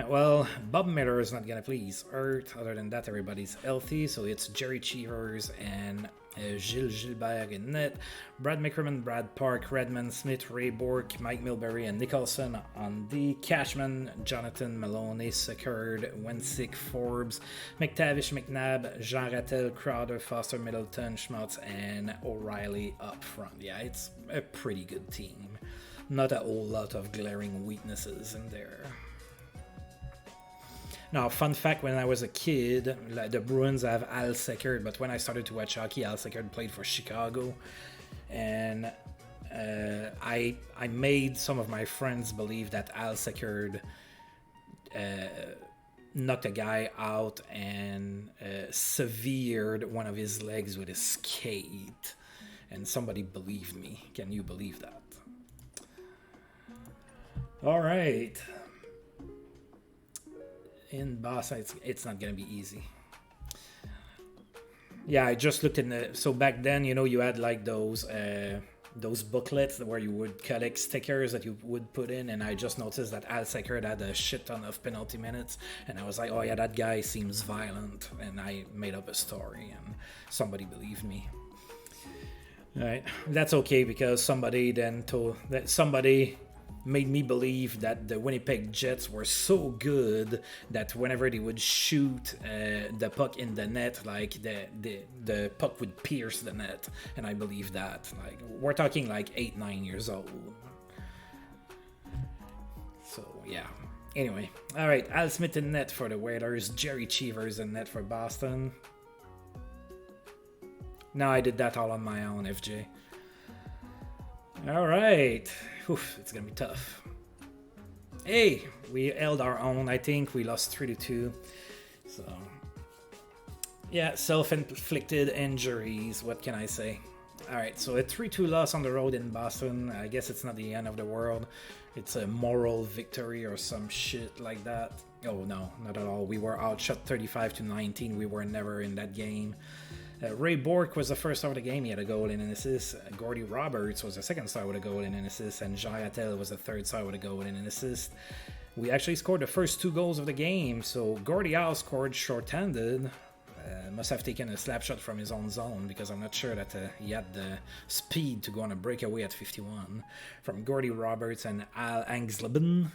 Well, Bob Miller is not going to play. He's hurt. Other than that, everybody's healthy. So it's Jerry Cheevers and Gilles Gilbert in net. Brad McCrimmon, Brad Park, Redmond, Smith, Ray Bork, Mike Milbury, and Nicholson on D. Cashman, Jonathan Maloney, Secured, Wensick, Forbes, McTavish, McNabb, Jean Rattel, Crowder, Foster, Middleton, Schmutz, and O'Reilly up front. Yeah, it's a pretty good team. not a whole lot of glaring weaknesses in there. Now, fun fact, when I was a kid, the Bruins have Al Seckert, but when I started to watch hockey, Al Seckert played for Chicago. And I made some of my friends believe that Al Seckert knocked a guy out and severed one of his legs with his skate. And somebody believed me. Can you believe that? All right. In Boston, it's not gonna be easy. Yeah, I just looked in the. So back then, you know, you had like those booklets where you would collect stickers that you would put in, and I just noticed that Al Seckert had a shit ton of penalty minutes, and I was like, oh yeah, that guy seems violent, and I made up a story, and somebody believed me. All right, that's okay because somebody then told that somebody made me believe that the Winnipeg Jets were so good that whenever they would shoot the puck in the net, like the puck would pierce the net, and I believe that. Like, we're talking like 8-9 years old. So yeah. Anyway, all right. Al Smith in net for the Whalers. Jerry Cheevers in net for Boston. No, I did that all on my own, FJ. All right. Oof, it's going to be tough. Hey, we held our own, I think. We lost 3-2. So, yeah, self-inflicted injuries. What can I say? All right, so a 3-2 loss on the road in Boston. I guess it's not the end of the world. It's a moral victory or some shit like that. Oh, no, not at all. We were outshot 35-19. We were never in that game. Ray Bourque was the first star of the game. He had a goal and an assist. Gordy Roberts was the second star with a goal and an assist. And Jean Attel was the third star with a goal and an assist. We actually scored the first 2 goals of the game. So Gordie Howe scored short-handed. Must have taken a slap shot from his own zone because I'm not sure that he had the speed to go on a breakaway at 51. From Gordy Roberts and Al Angsleben.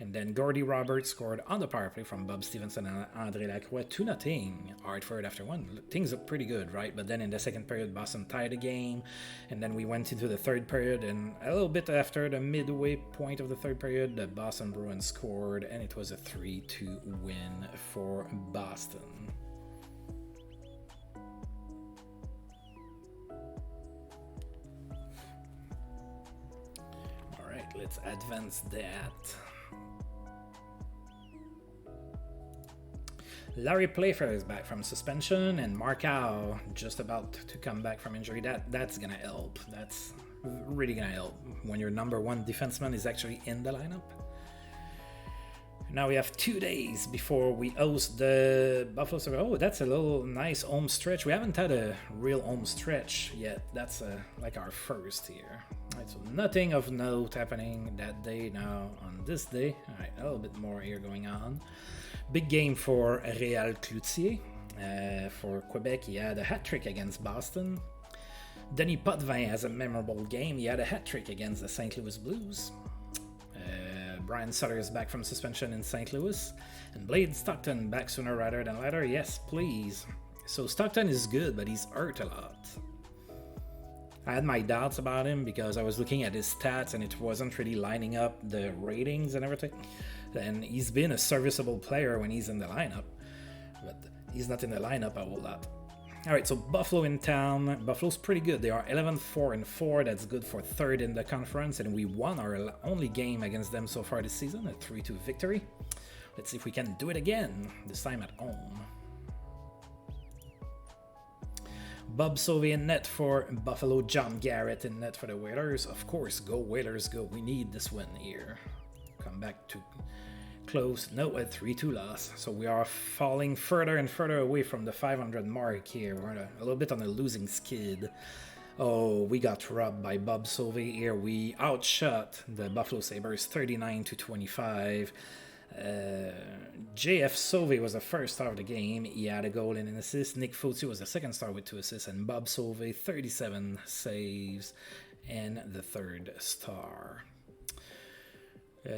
And then Gordy Roberts scored on the power play from Bob Stevenson and André Lacroix 2-0. Hartford after one. Things look pretty good, right? But then in the second period, Boston tied the game. And then we went into the third period. And a little bit after the midway point of the third period, the Boston Bruins scored. And it was a 3-2 win for Boston. All right, let's advance that. Larry Playfair is back from suspension, and Markow just about to come back from injury. That's gonna help. That's really gonna help when your number one defenseman is actually in the lineup. Now we have 2 days before we host the Buffalo Sabres. Oh, that's a little nice home stretch. We haven't had a real home stretch yet. That's like our first here. All right, so nothing of note happening that day. Now on this day, all right, a little bit more here going on. Big game for Réal Cloutier. For Quebec, he had a hat-trick against Boston. Denis Potvin has a memorable game. He had a hat-trick against the St. Louis Blues. Brian Sutter is back from suspension in St. Louis. And Blade Stockton back sooner rather than later. Yes, please. So Stockton is good, but he's hurt a lot. I had my doubts about him because I was looking at his stats and it wasn't really lining up the ratings and everything. And he's been a serviceable player when he's in the lineup, but he's not in the lineup a whole lot. All right, so Buffalo in town. Buffalo's pretty good. They are 11-4-4. That's good for third in the conference, and we won our only game against them so far this season, a 3-2 victory. Let's see if we can do it again, this time at home. Bob Sauvé in net for Buffalo. John Garrett in net for the Whalers. Of course, go Whalers, go. We need this win here. Come back to close. No, a 3-2 loss. So we are falling further and further away from the 500 mark here. We're a little bit on a losing skid. Oh, we got robbed by Bob Sauvé here. We outshot the Buffalo Sabres 39-25. JF Sauvé was the first star of the game. He had a goal and an assist. Nick Fotu was the second star with 2 assists. And Bob Sauvé, 37 saves and the third star.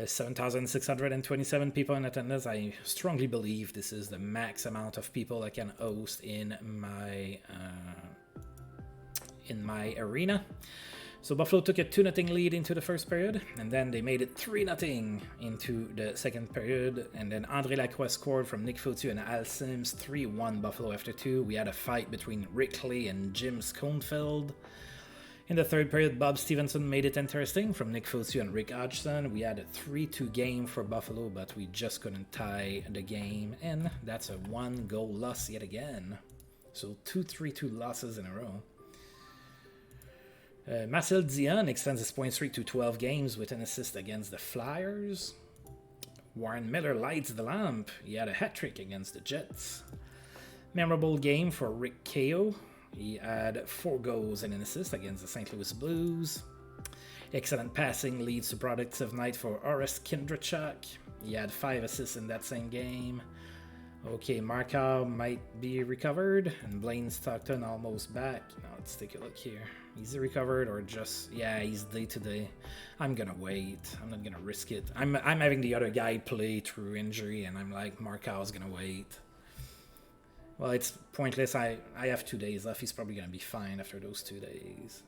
7,627 people in attendance. I strongly believe this is the max amount of people I can host in my arena. So Buffalo took a 2-0 lead into the first period, and then they made it 3-0 into the second period, and then André Lacroix scored from Nick Fotu and Al Sims, 3-1 Buffalo after 2. We had a fight between Rick Clay and Jim Schoenfeld. In the third period, Bob Stevenson made it interesting from Nick Fotu and Rick Hodgson. We had a 3-2 game for Buffalo, but we just couldn't tie the game, and that's a 1-goal loss yet again. So 2 3-2 losses in a row. Marcel Dion extends his point streak to 12 games with an assist against the Flyers. Warren Miller lights the lamp. He had a hat-trick against the Jets. Memorable game for Rick Kao. He had 4 goals and an assist against the St. Louis Blues. Excellent passing leads to productive night for Orest Kindrachuk. He had 5 assists in that same game. Okay, Markov might be recovered, and Blaine Stockton almost back. Now let's take a look here. Is he recovered or just... Yeah, he's day-to-day. I'm gonna wait. I'm not gonna risk it. I'm having the other guy play through injury, and I'm like, Markov's gonna wait. Well, it's pointless. I have 2 days left. He's probably gonna be fine after those 2 days.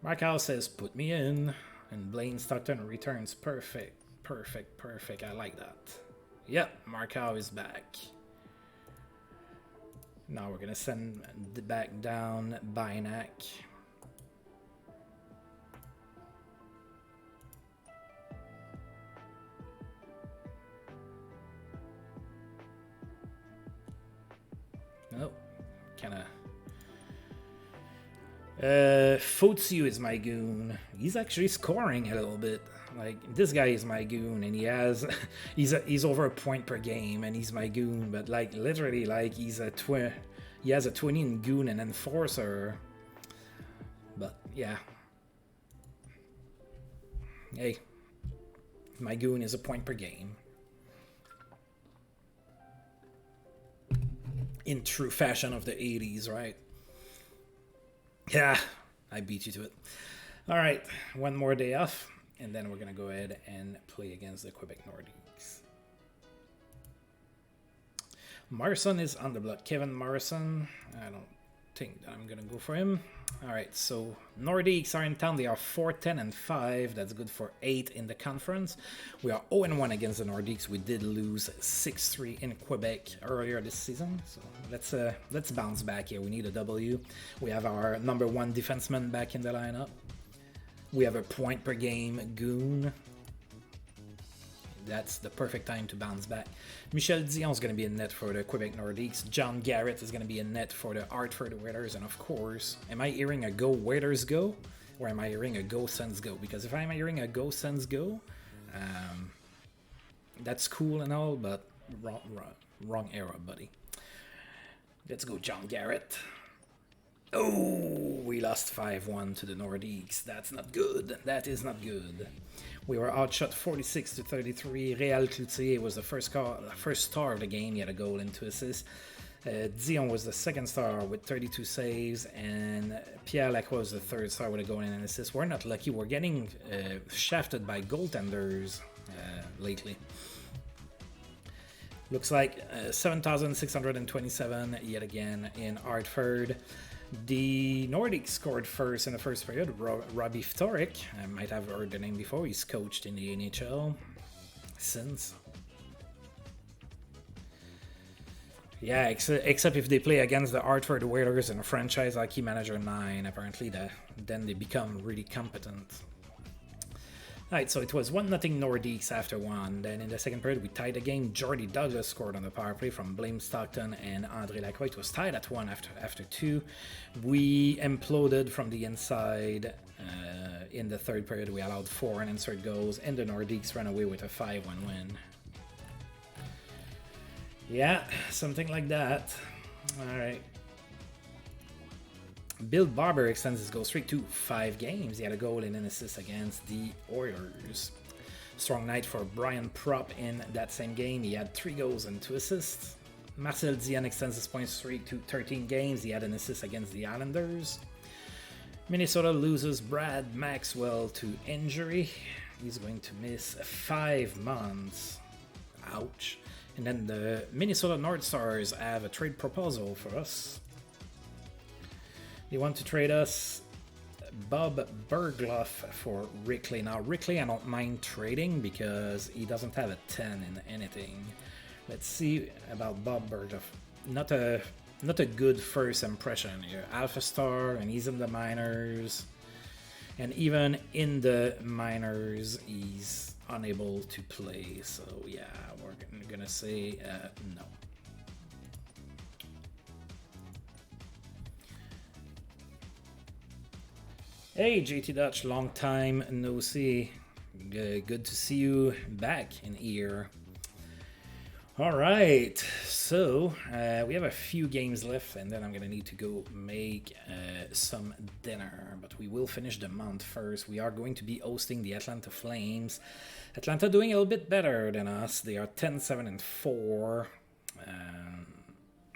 Markov says, put me in, and Blaine Stockton returns. Perfect. Perfect, perfect. I like that. Yep, Markov is back. Now we're gonna send back down Bynack. Oh, kinda. Fotu is my goon. He's actually scoring a little bit. Like, this guy is my goon, and he has he's over a point per game, and he's my goon. But like, literally, like, he has a 20 in goon and enforcer. But yeah, hey, my goon is a point per game. In true fashion of the 80s, right? Yeah, I beat you to it. All right, one more day off, and then we're going to go ahead and play against the Quebec Nordiques. Morrison is on the block. Kevin Morrison, I don't think that I'm going to go for him. All right, so Nordiques are in town. They are 4-10-5. That's good for 8 in the conference. We are 0-1 against the Nordiques. We did lose 6-3 in Quebec earlier this season. So let's bounce back here. We need a W. We have our number 1 defenseman back in the lineup. We have a point per game goon. That's the perfect time to bounce back. Michel Dion is going to be in net for the Quebec Nordiques. John Garrett is going to be in net for the Hartford Whalers. And of course, am I hearing a Go Whalers Go? Or am I hearing a Go Sens Go? Because if I'm hearing a Go Sens Go, that's cool and all, but wrong era, buddy. Let's go, John Garrett. Oh, we lost 5-1 to the Nordiques. That's not good. That is not good. We were outshot 46-33. Réal Cloutier was the first star of the game. He had a goal and 2 assists. Dion was the second star with 32 saves, and Pierre Lacroix was the third star with a goal and an assist. We're not lucky. We're getting shafted by goaltenders lately. Looks like 7,627 yet again in Hartford. The Nordics scored first in the first period. Robbie Ftorick, I might have heard the name before. He's coached in the NHL since. Yeah, except if they play against the Hartford Whalers in a franchise hockey manager 9, apparently then they become really competent. Alright, so it was 1-0 Nordiques after 1. Then in the second period, we tied the game. Jordy Douglas scored on the power play from Blaine Stockton and André Lacroix. It was tied at 1 after 2. We imploded from the inside. In the third period, we allowed 4 unanswered goals, and the Nordiques ran away with a 5-1 win. Yeah, something like that. Alright. Bill Barber extends his goal streak to 5 games. He had a goal and an assist against the Oilers. Strong night for Brian Propp in that same game. He had 3 goals and 2 assists. Marcel Dion extends his point streak to 13 games. He had an assist against the Islanders. Minnesota loses Brad Maxwell to injury. He's going to miss 5 months. Ouch. And then the Minnesota North Stars have a trade proposal for us. They want to trade us Bob Bergloff for Rickley. Now, Rickley I don't mind trading because he doesn't have a 10 in anything. Let's see about Bob Bergloff. Not a good first impression here. Alpha Star, and he's in the minors. And even in the minors, he's unable to play. So yeah, we're gonna say no. Hey JT Dutch, long time no see. Good to see you back in here. All right, so we have a few games left, and then I'm gonna need to go make some dinner. But we will finish the month first. We are going to be hosting the Atlanta Flames. Atlanta doing a little bit better than us. They are 10-7-4.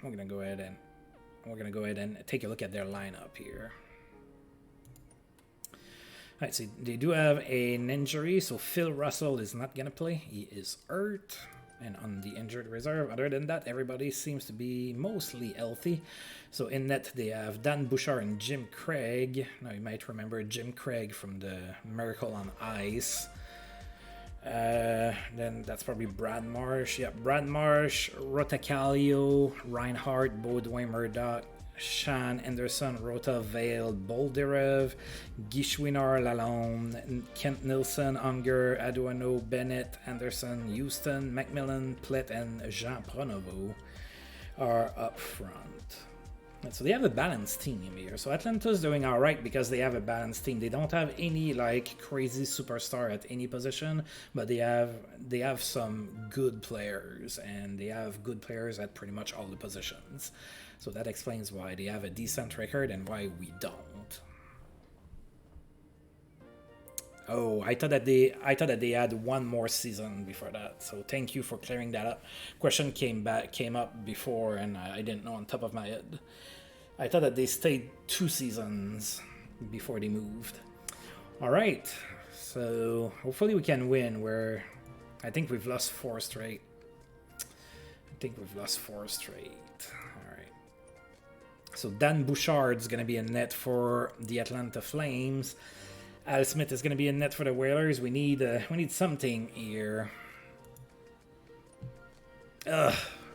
We're gonna go ahead and take a look at their lineup here. All right, so they do have an injury, so Phil Russell is not gonna play. He is hurt and on the injured reserve. Other than that, everybody seems to be mostly healthy. So in net, they have Dan Bouchard and Jim Craig. Now you might remember Jim Craig from the Miracle on Ice. Then that's probably Brad Marsh. Yeah, Brad Marsh, Rotacalio, Reinhardt, Baudouin Murdoch, Sean Anderson, Rota Vale, Boldirev, Gishwinar Lalonde, Kent Nilsson, Unger, Aduano, Bennett, Anderson, Houston, Macmillan, Plett, and Jean Pronovo are up front. And so they have a balanced team here. So Atlanta's doing all right because they have a balanced team. They don't have any like crazy superstar at any position, but they have some good players, and they have good players at pretty much all the positions. So that explains why they have a decent record and why we don't. Oh, I thought that they had one more season before that. So thank you for clearing that up. Question came up before, and I didn't know on top of my head. I thought that they stayed 2 seasons before they moved. All right, so hopefully we can win. I think we've lost 4 straight. All right. So Dan Bouchard's gonna be in net for the Atlanta Flames. Al Smith is going to be in net for the Whalers. We need something here.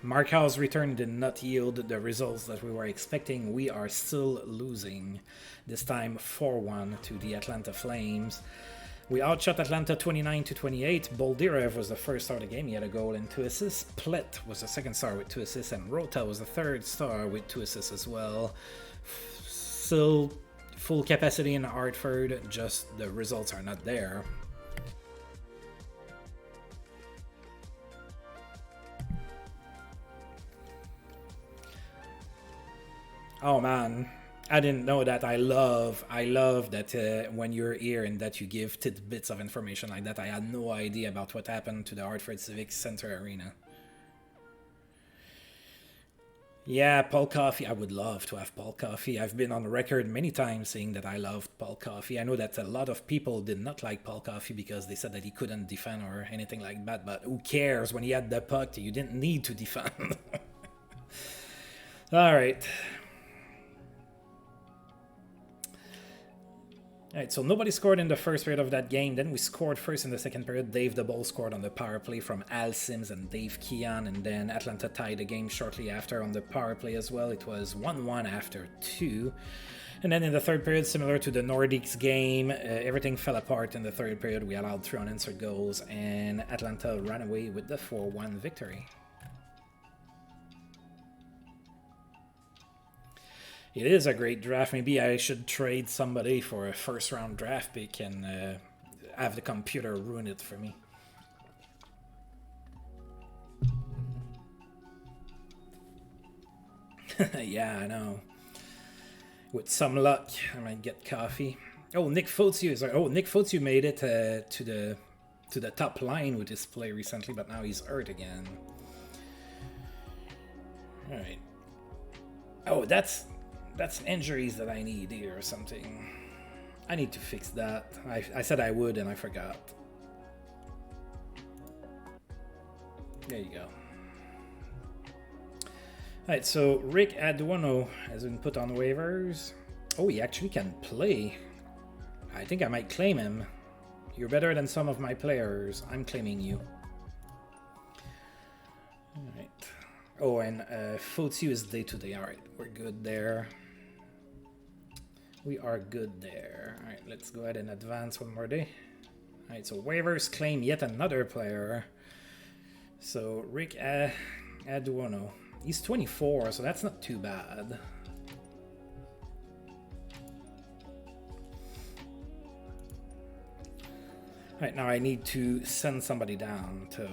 Mark Howe's return did not yield the results that we were expecting. We are still losing, this time 4-1 to the Atlanta Flames. We outshot Atlanta 29-28. Boldirev was the first star of the game. He had a goal and 2 assists. Plett was the second star with 2 assists, and Rota was the third star with 2 assists as well. Still full capacity in Hartford, just the results are not there. Oh man, I didn't know that. I love that when you're here and that you give tidbits of information like that. I had no idea about what happened to the Hartford Civic Center Arena. Yeah, Paul Coffey. I would love to have Paul Coffey. I've been on the record many times saying that I loved Paul Coffey. I know that a lot of people did not like Paul Coffey because they said that he couldn't defend or anything like that, but who cares? When he had the puck, you didn't need to defend. All right. Alright, so nobody scored in the first period of that game. Then we scored first in the second period. Dave DeBoll scored on the power play from Al Sims and Dave Keon. And then Atlanta tied the game shortly after on the power play as well. It was 1-1 after 2. And then in the third period, similar to the Nordiques game, everything fell apart in the third period. We allowed 3 unanswered goals, and Atlanta ran away with the 4-1 victory. It is a great draft. Maybe I should trade somebody for a first-round draft pick and have the computer ruin it for me. Yeah, I know. With some luck, I might get coffee. Oh, Nick Fotiu is. Oh, Nick Fotiu made it to the top line with his play recently, but now he's hurt again. All right. Oh, that's injuries that I need here or something. I need to fix that. I said I would and I forgot. There you go. Alright, so Rick Aduano has been put on waivers. Oh, he actually can play. I think I might claim him. You're better than some of my players. I'm claiming you. Alright. Oh, and Fotsu is day to day. Alright, we're good there. We are good there. Alright, let's go ahead and advance one more day. Alright, so waivers claim yet another player. So Rick Aduono. He's 24, so that's not too bad. Alright, now I need to send somebody down to...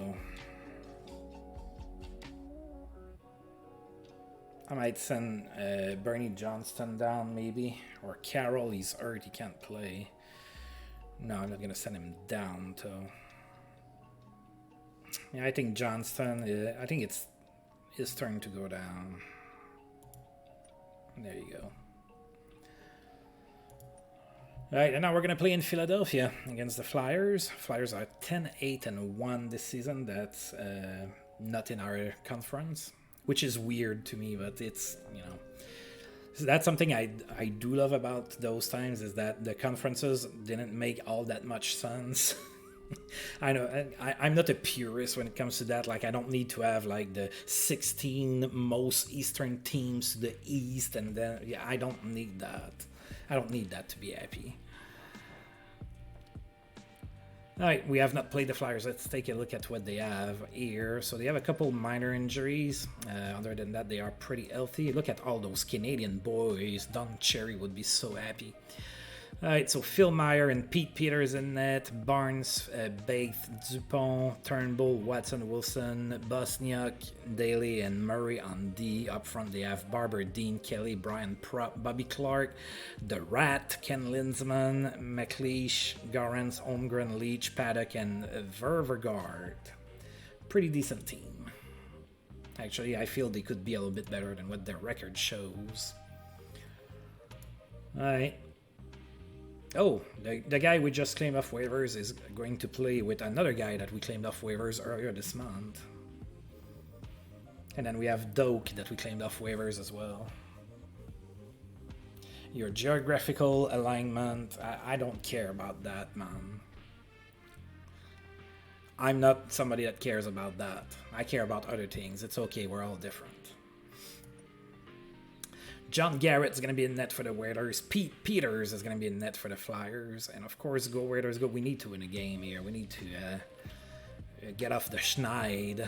I might send Bernie Johnston down, maybe. Or Carroll, he's hurt, he can't play. No, I'm not going to send him down, to... Yeah, I think Johnston, I think it's his turn to go down. There you go. Alright, and now we're going to play in Philadelphia against the Flyers. Flyers are 10-8-1 this season. That's not in our conference, which is weird to me, but it's, you know... So that's something I do love about those times, is that the conferences didn't make all that much sense. I know, I'm not a purist when it comes to that. Like, I don't need to have, like, the 16 most Eastern teams to the East, and then, yeah, I don't need that. I don't need that to be happy. Alright, we have not played the Flyers. Let's take a look at what they have here. So they have a couple minor injuries. Other than that, they are pretty healthy. Look at all those Canadian boys. Don Cherry would be so happy. Alright, so Phil Meyer and Pete Peters in net, Barnes, Baith, Dupont, Turnbull, Watson, Wilson, Bosniak, Daly, and Murray on D. Up front they have Barber, Dean, Kelly, Brian Propp, Bobby Clark, The Rat, Ken Linsman, McLeish, Garance, Holmgren, Leach, Paddock, and Ververgaard. Pretty decent team. Actually, I feel they could be a little bit better than what their record shows. Alright. Oh, the guy we just claimed off waivers is going to play with another guy that we claimed off waivers earlier this month. And then we have Doak that we claimed off waivers as well. Your geographical alignment, I don't care about that, man. I'm not somebody that cares about that. I care about other things. It's okay, we're all different. John Garrett's going to be in net for the Whalers. Pete Peters is going to be in net for the Flyers. And of course, go Whalers, go. We need to win a game here. We need to get off the schneid.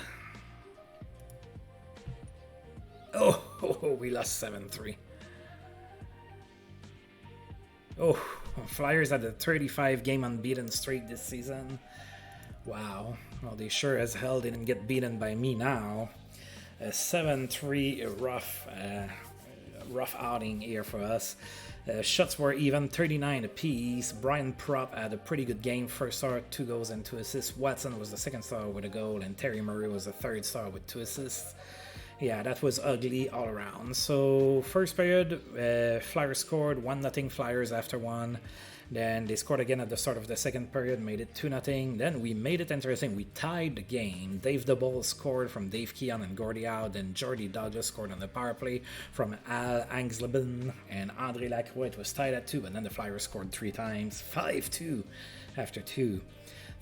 Oh, we lost 7-3. Oh, Flyers had a 35-game unbeaten streak this season. Wow. Well, they sure as hell didn't get beaten by me now. A 7-3 rough outing here for us. Shots were even, 39 apiece. Brian Propp had a pretty good game. First star, 2 goals and 2 assists. Watson was the second star with a goal, and Terry Murray was the third star with 2 assists. Yeah, that was ugly all around. So, first period, Flyers scored 1-0 Flyers after 1. Then they scored again at the start of the second period, made it 2-0. Then we made it interesting. We tied the game. Dave DeBoll scored from Dave Keon and Gordie Howe. Then Jordy Douglas scored on the power play from Al Angsleben and André Lacroix. It was tied at 2, but then the Flyers scored 3 times. 5-2 after 2.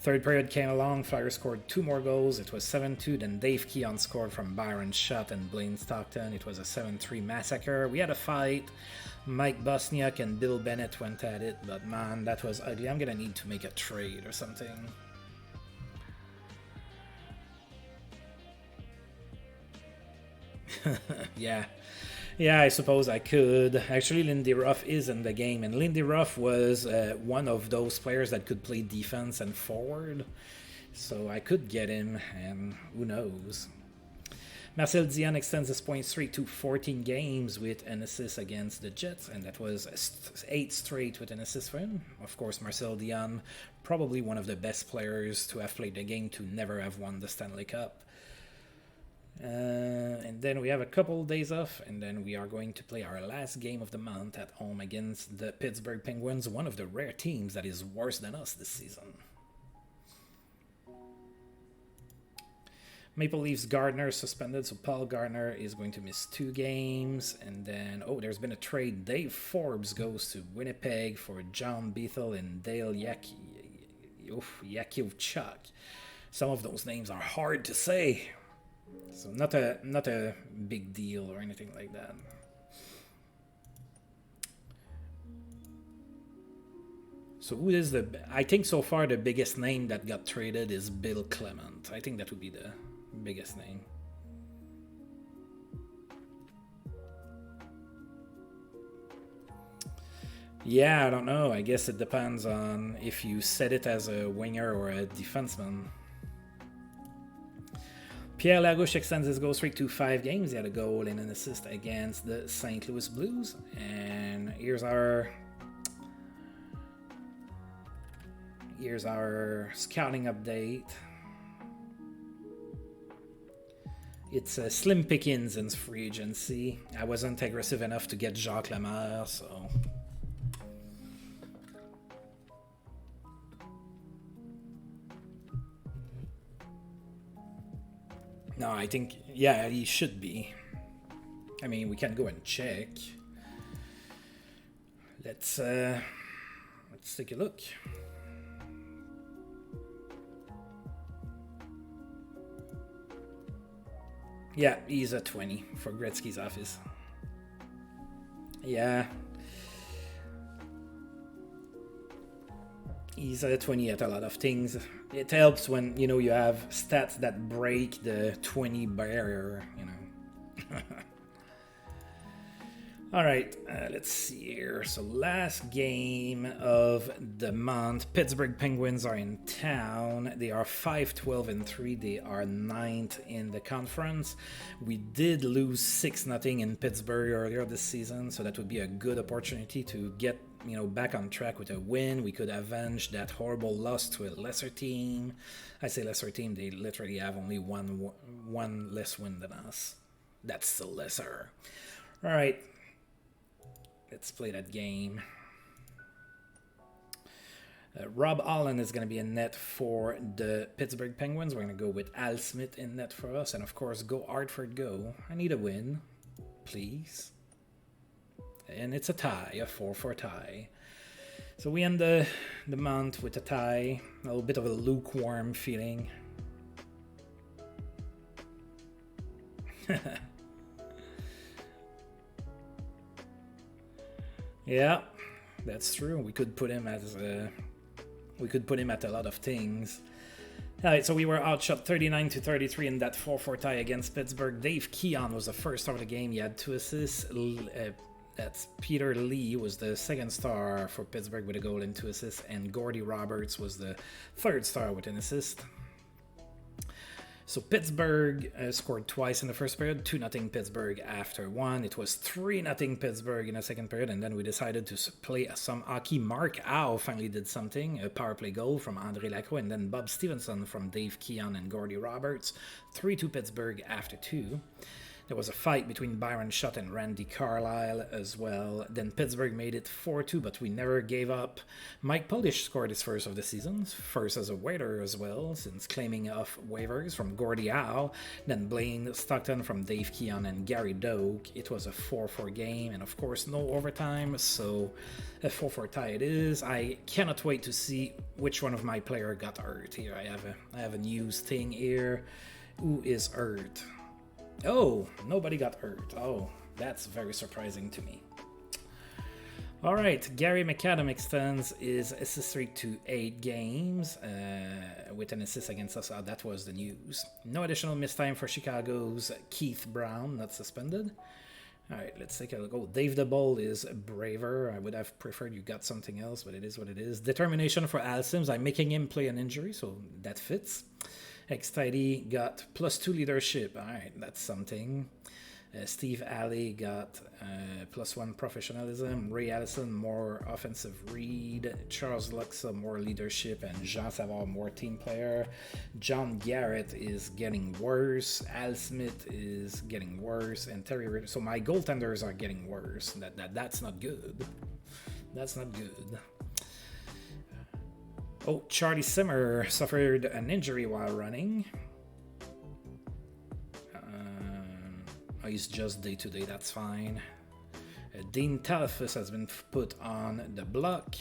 Third period came along. Flyers scored 2 more goals. It was 7-2. Then Dave Keon scored from Byron Schutt and Blaine Stockton. It was a 7-3 massacre. We had a fight. Mike Bosniak and Bill Bennett went at it, but man, that was ugly. I'm gonna need to make a trade or something. Yeah, I suppose I could. Actually, Lindy Ruff is in the game, and Lindy Ruff was one of those players that could play defense and forward, so I could get him, and who knows. Marcel Dion extends his point streak to 14 games with an assist against the Jets, and that was 8 straight with an assist for him. Of course, Marcel Dion, probably one of the best players to have played the game to never have won the Stanley Cup. And then we have a couple days off, and then we are going to play our last game of the month at home against the Pittsburgh Penguins, one of the rare teams that is worse than us this season. Maple Leafs Gardner suspended, so Paul Gardner is going to miss 2 games. And then, there's been a trade. Dave Forbes goes to Winnipeg for John Bethel and Dale Yakievchuk. Some of those names are hard to say. So not a big deal or anything like that. So who is I think so far the biggest name that got traded is Bill Clement. I think that would be the biggest name. Yeah, I don't know. I guess it depends on if you set it as a winger or a defenseman. Pierre Larouche extends his goal streak to 5 games. He had a goal and an assist against the St. Louis Blues. And here's our scouting update. It's slim pickings in free agency. I wasn't aggressive enough to get Jacques Lemaire, so... No, I think, yeah, he should be. I mean, we can go and check. Let's take a look. Yeah, he's a 20 for Gretzky's office. Yeah. He's a 20 at a lot of things. It helps when, you have stats that break the 20 barrier, All right, let's see here. So last game of the month, Pittsburgh Penguins are in town. They are 5-12-3. They are 9th in the conference. We did lose 6-0 in Pittsburgh earlier this season, so that would be a good opportunity to get back on track with a win. We could avenge that horrible loss to a lesser team. I say lesser team, they literally have only one less win than us. That's still lesser. All right. Let's play that game. Rob Allen is going to be in net for the Pittsburgh Penguins. We're going to go with Al Smith in net for us. And of course, go Hartford, go. I need a win, please. And it's a tie, a 4-4 tie. So we end the month with a tie. A little bit of a lukewarm feeling. Yeah, that's true. We could put him at a lot of things. All right, so we were outshot 39-33 in that 4-4 tie against Pittsburgh. Dave Keon was the first star of the game. He had 2 assists. That's Peter Lee was the second star for Pittsburgh with a goal and 2 assists, and Gordy Roberts was the third star with an assist. So Pittsburgh scored twice in the first period, 2-0 Pittsburgh after 1. It was 3-0 Pittsburgh in the second period, and then we decided to play some hockey. Mark Howe finally did something, a power play goal from André Lacroix, and then Bob Stevenson from Dave Keon and Gordy Roberts. 3-2 Pittsburgh after 2. There was a fight between Byron Schutt and Randy Carlyle as well. Then Pittsburgh made it 4-2, but we never gave up. Mike Polish scored his first of the season, first as a waiter as well, since claiming off waivers from Gordie Howe. Then Blaine Stockton from Dave Keon and Gary Doak. It was a 4-4 game, and of course no overtime, so a 4-4 tie it is. I cannot wait to see which one of my players got hurt here. I have a news thing here. Who is hurt? Oh, nobody got hurt. Oh, that's very surprising to me. All right, Gary McAdam extends his assist streak to 8 games with an assist against us. That was the news. No additional missed time for Chicago's Keith Brown, not suspended. All right, let's take a look. Oh, Dave DeBoll is braver. I would have preferred you got something else, but it is what it is. Determination for Al Sims. I'm making him play an injury, so that fits. X-Tidy got +2 leadership. All right, that's something. Steve Alley got +1 professionalism. Ray Allison, more offensive read. Charles Luxa, more leadership. And Jean Savard, more team player. John Garrett is getting worse. Al Smith is getting worse. And Terry Ritter. So my goaltenders are getting worse. That's not good. That's not good. Oh, Charlie Simmer suffered an injury while running. Oh, he's just day-to-day, that's fine. Dean Talfus has been put on the block.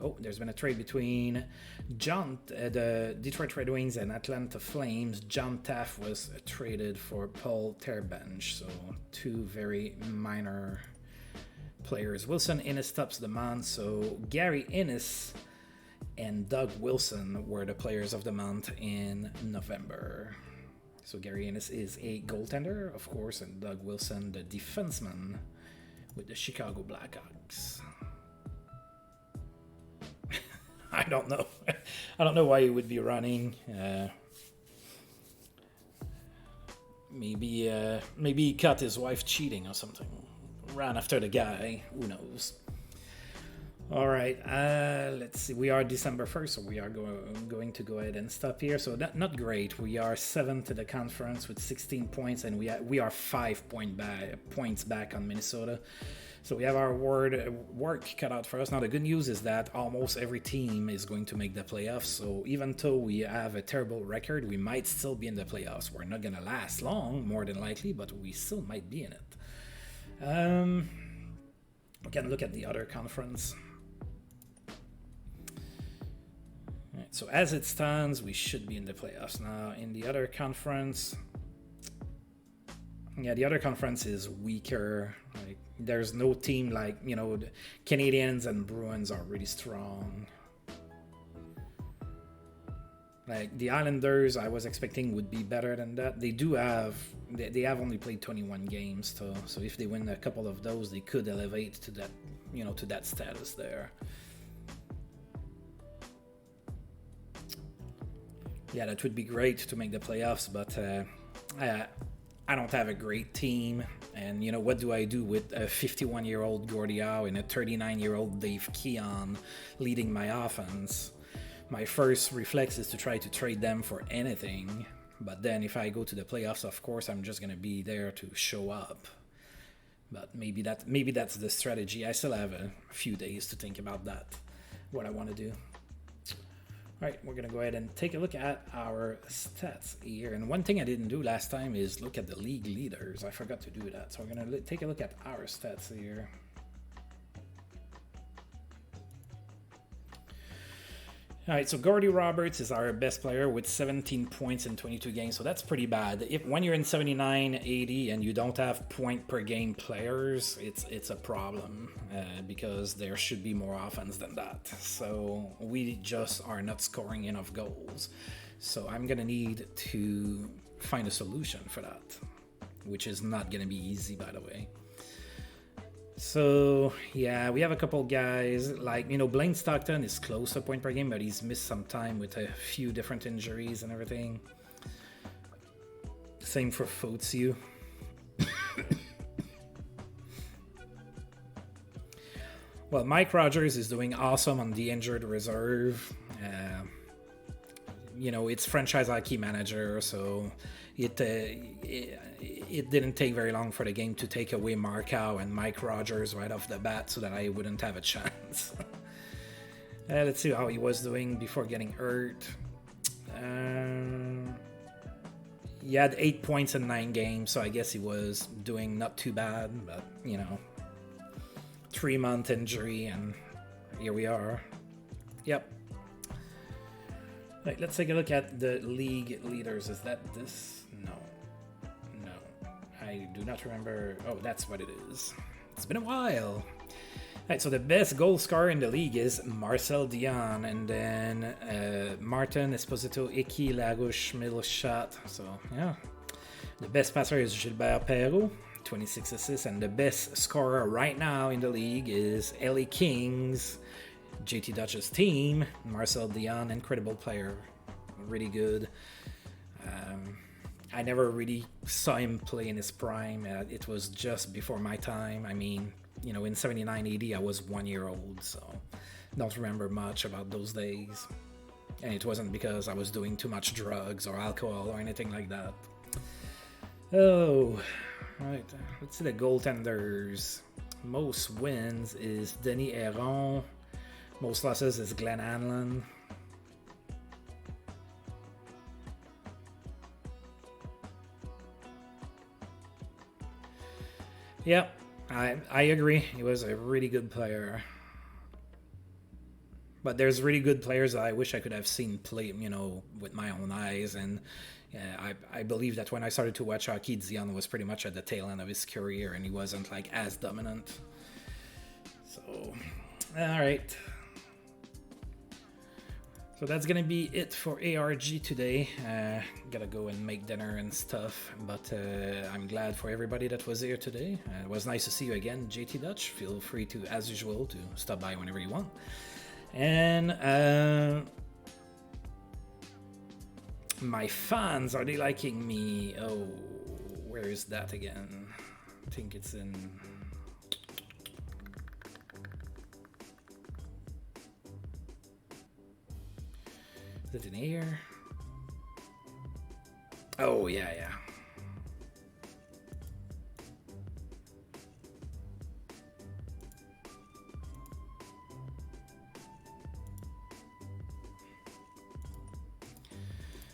Oh, there's been a trade between the Detroit Red Wings and Atlanta Flames. John Taft was traded for Paul Terbench, so two very minor players. Wilson Innes tops the month, so Gary Innes and Doug Wilson were the players of the month in November. So Gary Innes is a goaltender, of course, and Doug Wilson the defenseman with the Chicago Blackhawks. I don't know. I don't know why he would be running. Maybe he caught his wife cheating or something. Ran after the guy. Who knows? All right. Let's see. We are December 1st, so we are going to go ahead and stop here. So not great. We are 7th to the conference with 16 points, and we are 5 points back on Minnesota. So we have our work cut out for us. Now, the good news is that almost every team is going to make the playoffs. So even though we have a terrible record, we might still be in the playoffs. We're not going to last long, more than likely, but we still might be in it. We can look at the other conference. All right, so as it stands, we should be in the playoffs. Now, in the other conference... Yeah, the other conference is weaker. Like, there's no team like, the Canadiens and Bruins are really strong. Like, the Islanders, I was expecting would be better than that. They have only played 21 games, so if they win a couple of those, they could elevate to that, to that status there. Yeah, that would be great to make the playoffs, but I don't have a great team, and what do I do with a 51-year-old Gordie Howe and a 39-year-old Dave Keon leading my offense? My first reflex is to try to trade them for anything, but then if I go to the playoffs, of course, I'm just going to be there to show up. But maybe that's the strategy. I still have a few days to think about that, what I want to do. All right, we're going to go ahead and take a look at our stats here. And one thing I didn't do last time is look at the league leaders. I forgot to do that. So we're going to take a look at our stats here. All right, so Gordie Roberts is our best player with 17 points in 22 games, so that's pretty bad. When you're in 79, 80, and you don't have point-per-game players, it's a problem because there should be more offense than that. So we just are not scoring enough goals. So I'm going to need to find a solution for that, which is not going to be easy, by the way. So, yeah, we have a couple guys, like, Blaine Stockton is close to point per game, but he's missed some time with a few different injuries and everything. Same for Fotiu. Well, Mike Rogers is doing awesome on the injured reserve. It's franchise hockey manager, so it didn't take very long for the game to take away Markow and Mike Rogers right off the bat so that I wouldn't have a chance. Let's see how he was doing before getting hurt. He had 8 points in 9 games, so I guess he was doing not too bad, but 3-month injury, and here we are. Yep. Right, let's take a look at the league leaders. Is that this? No. I do not remember. Oh, that's what it is. It's been a while. Right, so the best goal scorer in the league is Marcel Dion, and then Martin Esposito, Iki, Larouche, Milchat. So, yeah. The best passer is Gilbert Perrault, 26 assists, and the best scorer right now in the league is LA Kings, JT Dutch's team, Marcel Dion, incredible player, really good. I never really saw him play in his prime. It was just before my time. I mean, in 79-80, I was 1 year old, so don't remember much about those days. And it wasn't because I was doing too much drugs or alcohol or anything like that. Oh, right. Let's see the goaltenders. Most wins is Denis Herron. Most losses is Glenn Hanlon. Yeah, I agree. He was a really good player. But there's really good players that I wish I could have seen play, with my own eyes. And I believe that when I started to watch hockey, Dion was pretty much at the tail end of his career, and he wasn't like as dominant. So, all right. So that's gonna be it for ARG today. Gotta go and make dinner and stuff, but I'm glad for everybody that was here today. It was nice to see you again, JT Dutch. Feel free to, as usual, to stop by whenever you want. And my fans, are they liking me? Oh, where is that again? I think it's in... Is it in here? Oh, yeah.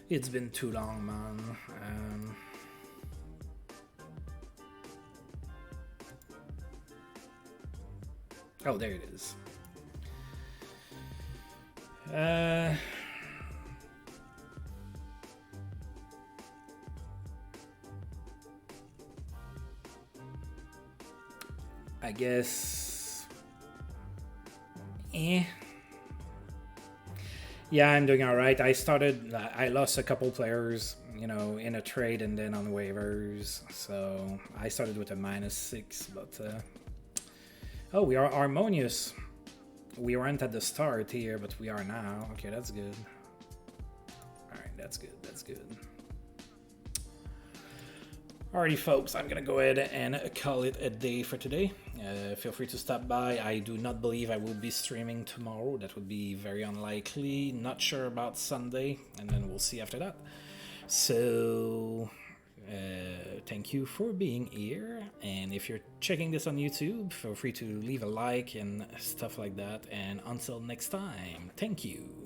It's been too long, man. Oh, there it is. I guess... Yeah, I'm doing all right. I lost a couple players, in a trade and then on waivers. So I started with a -6, but oh, we are harmonious. We weren't at the start here, but we are now. Okay, that's good. All right, that's good. Alrighty, folks, I'm gonna go ahead and call it a day for today. Feel free to stop by. I do not believe I will be streaming tomorrow. That would be very unlikely. Not sure about Sunday, and then we'll see after that. So, thank you for being here. And if you're checking this on YouTube, feel free to leave a like and stuff like that. And until next time, thank you.